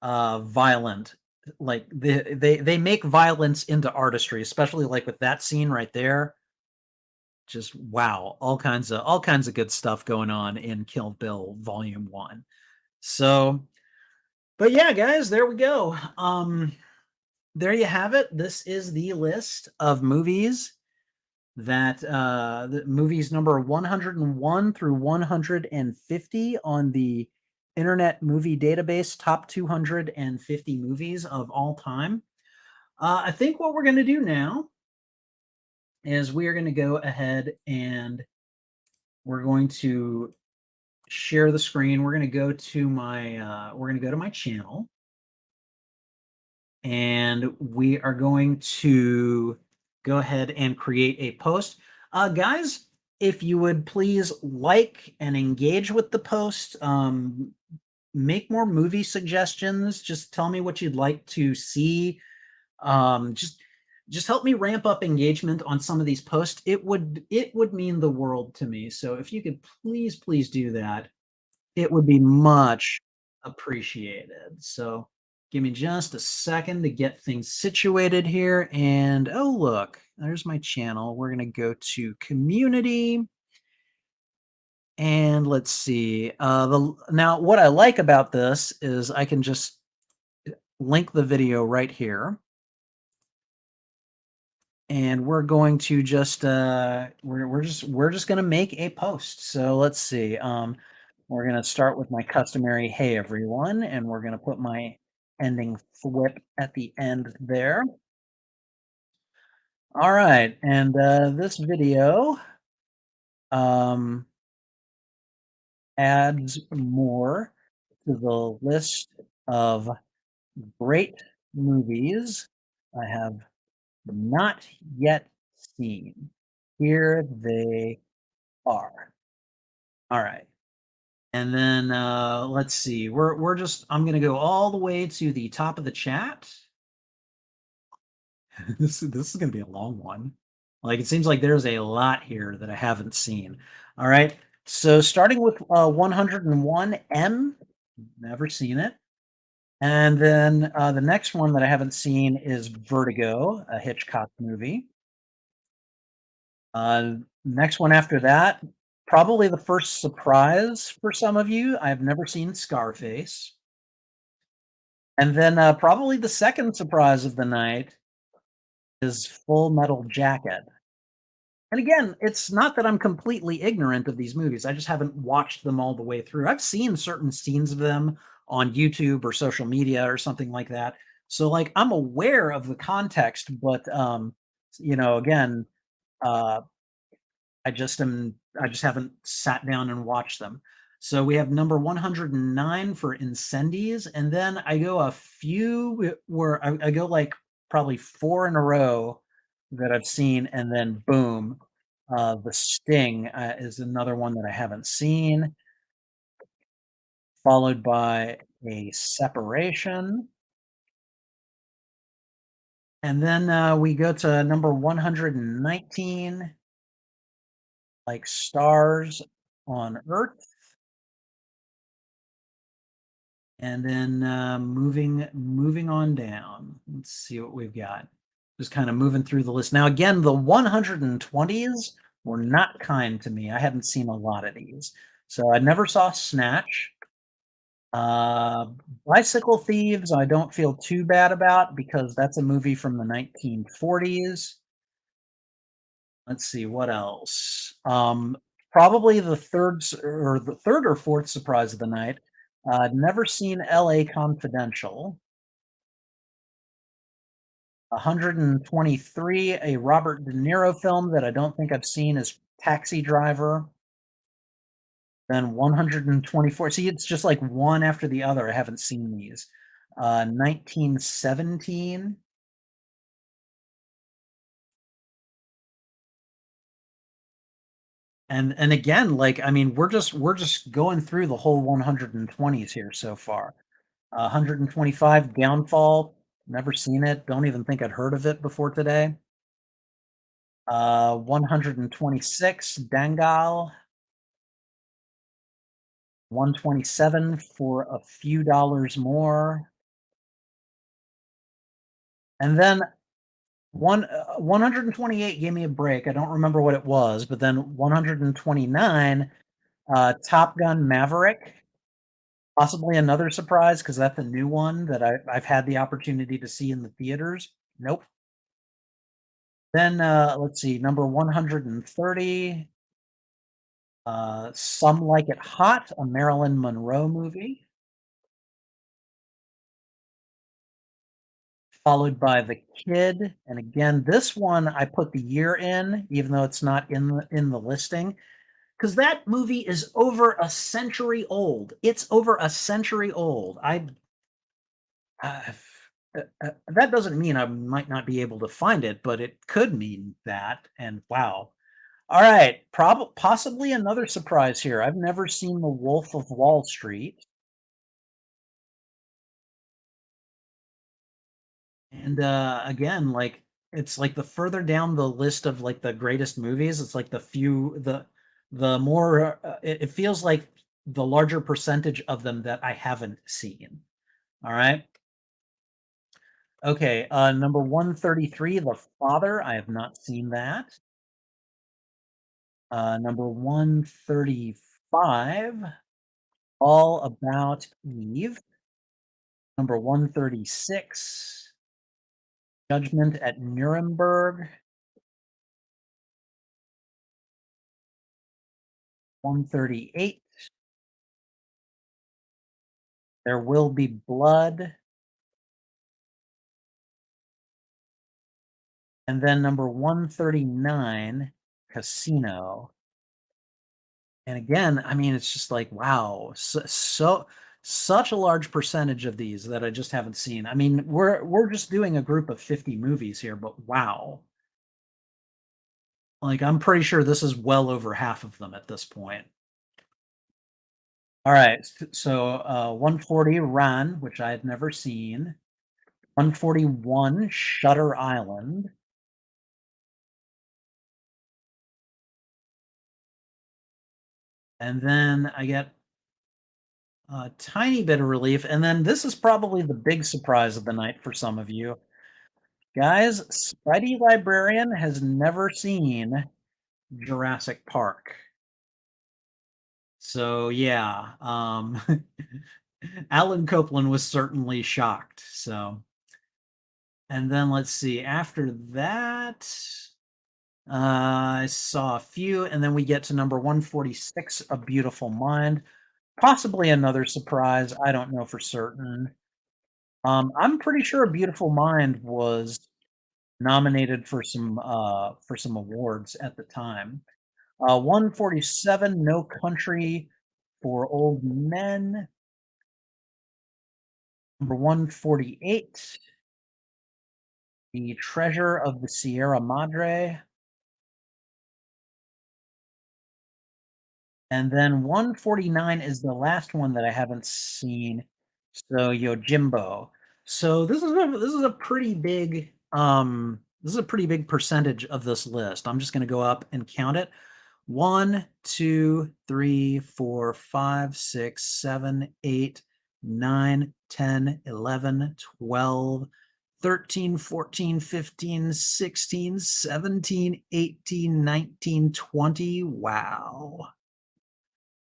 violent. Like they make violence into artistry, especially like with that scene right there. Just wow, all kinds of good stuff going on in Kill Bill Volume 1. So, but yeah, guys, there we go. There you have it. This is the list of movies that the movies number 101 through 150 on the Internet Movie Database top 250 movies of all time. I think what we're going to do now is we are going to go ahead and we're going to share the screen. We're going to go to my channel, and we are going to go ahead and create a post. Guys, if you would please like and engage with the post, make more movie suggestions. Just tell me what you'd like to see. Just help me ramp up engagement on some of these posts. It would mean the world to me. So if you could please do that, it would be much appreciated. So give me just a second to get things situated here. And oh, look, there's my channel. We're going to go to community. And let's see. Now, what I like about this is I can just link the video right here. And we're going to just we're just going to make a post. So let's see. We're going to start with my customary "Hey everyone," and we're going to put my ending flip at the end there. All right, and this video um, adds more to the list of great movies I have not yet seen. Here they are. All right. And then let's see. I'm gonna go all the way to the top of the chat. This is gonna be a long one. Like it seems like there's a lot here that I haven't seen. All right. So starting with 101 M, never seen it. And then the next one that I haven't seen is Vertigo, a Hitchcock movie. Next one after that, probably the first surprise for some of you. I've never seen Scarface. And then probably the second surprise of the night. is Full Metal Jacket. And again, it's not that I'm completely ignorant of these movies. I just haven't watched them all the way through. I've seen certain scenes of them on YouTube or social media or something like that. So like I'm aware of the context, but again, uh I just haven't sat down and watched them. So we have number 109 for Incendies, and then I go a few where I go like probably 4 in a row that I've seen, and then boom, The Sting is another one that I haven't seen, followed by a Separation, and then we go to number 119, like Stars on Earth. And then, moving on down, let's see what we've got. Just kinda moving through the list. Now again, the 120s were not kind to me. I hadn't seen a lot of these. So I never saw Snatch. Uh, Bicycle Thieves, I don't feel too bad about because that's a movie from the 1940s. Let's see, what else? Probably the 3rd or 4th surprise of the night. Never seen LA Confidential. 123, a Robert De Niro film that I don't think I've seen is Taxi Driver. Then 124. See, it's just like one after the other. I haven't seen these. 1917. And again, like I mean, we're just going through the whole 120s here so far. 125 Downfall. Never seen it. Don't even think I'd heard of it before today. 126 Dangal. 127 for a few dollars more. And then 128 gave me a break. I don't remember what it was, but then 129, Top Gun: Maverick, possibly another surprise because that's a new one that I've had the opportunity to see in the theaters. Nope. Then, let's see, number 130, Some Like It Hot, a Marilyn Monroe movie, followed by The Kid, and again, this one I put the year in, even though it's not in the listing, because that movie is over a century old. It's over a century old. Uh, that doesn't mean I might not be able to find it, but it could mean that, and wow. Alright, possibly another surprise here. I've never seen The Wolf of Wall Street, and, again, like, it's like the further down the list of, like, the greatest movies, it's like the more, it feels like the larger percentage of them that I haven't seen, alright? Okay, number 133, The Father, I have not seen that. Number 135, All About Eve. Number 136, Judgment at Nuremberg. 138, There Will Be Blood. And then number 139, Casino. And again, I mean, it's just like, wow, such a large percentage of these that I just haven't seen. I mean, we're just doing a group of 50 movies here, but wow. Like, I'm pretty sure this is well over half of them at this point. All right, so 140 Run, which I had never seen. 141 Shutter Island. And then I get a tiny bit of relief. And then this is probably the big surprise of the night for some of you. Guys, Spidey Librarian has never seen Jurassic Park. So yeah, Alan Copeland was certainly shocked. So And then let's see, after that, I saw a few, and then we get to number 146, A Beautiful Mind. Possibly another surprise. I don't know for certain. I'm pretty sure A Beautiful Mind was nominated for some awards at the time. 147, No Country for Old Men. Number 148, The Treasure of the Sierra Madre. And then 149 is the last one that I haven't seen. So Yojimbo. So this is a pretty big this is a pretty big percentage of this list. I'm just going to go up and count it. 1, 2, 3, 4, 5, 6, 7, 8, 9, 10, 11, 12, 13, 14, 15, 16, 17, 18, 19, 20. Wow.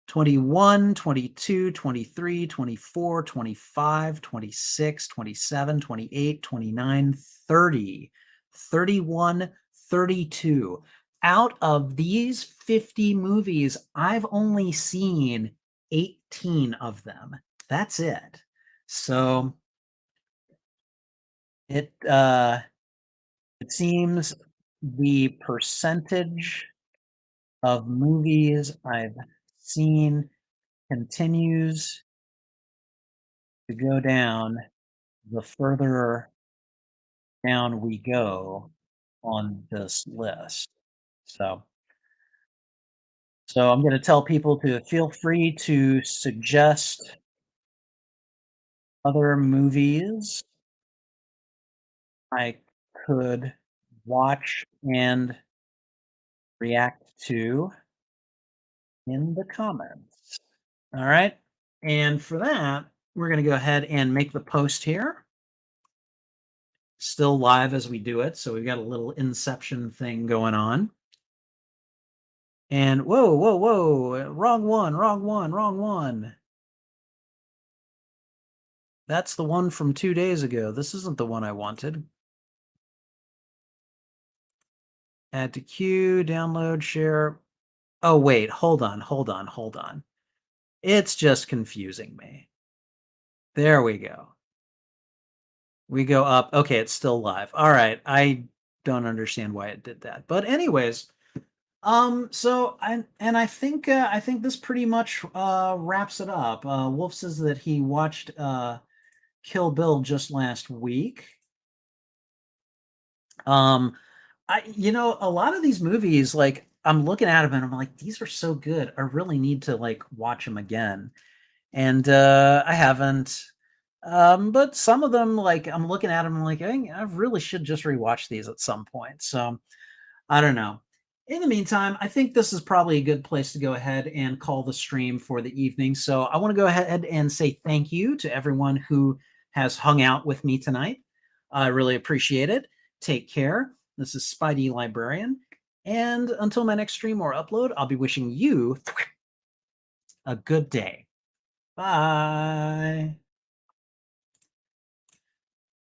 21, 22, 23, 24, 25, 26, 27, 28, 29, 30, 31, 32. Out of these 50 movies, I've only seen 18 of them. That's it. So it seems the percentage of movies I've seen continues to go down the further down we go on this list. So, so I'm going to tell people to feel free to suggest other movies I could watch and react to in the comments. All right. And for that, we're going to go ahead and make the post here. Still live as we do it. So we've got a little inception thing going on. And whoa, whoa, whoa, wrong one, wrong one, wrong one. That's the one from 2 days ago. This isn't the one I wanted. Add to queue, download, share. Oh, wait, hold on, hold on, hold on. It's just confusing me. There we go. We go up. Okay, it's still live. All right. I don't understand why it did that. But anyways, so I think this pretty much wraps it up. Wolf says that he watched Kill Bill just last week. A lot of these movies, like I'm looking at them and I'm like, these are so good. I really need to like watch them again. And I haven't. But some of them, like I'm looking at them, I'm like, I really should just rewatch these at some point. So I don't know. In the meantime, I think this is probably a good place to go ahead and call the stream for the evening. So I want to go ahead and say thank you to everyone who has hung out with me tonight. I really appreciate it. Take care. This is Spidey Librarian. And until my next stream or upload, I'll be wishing you a good day. Bye.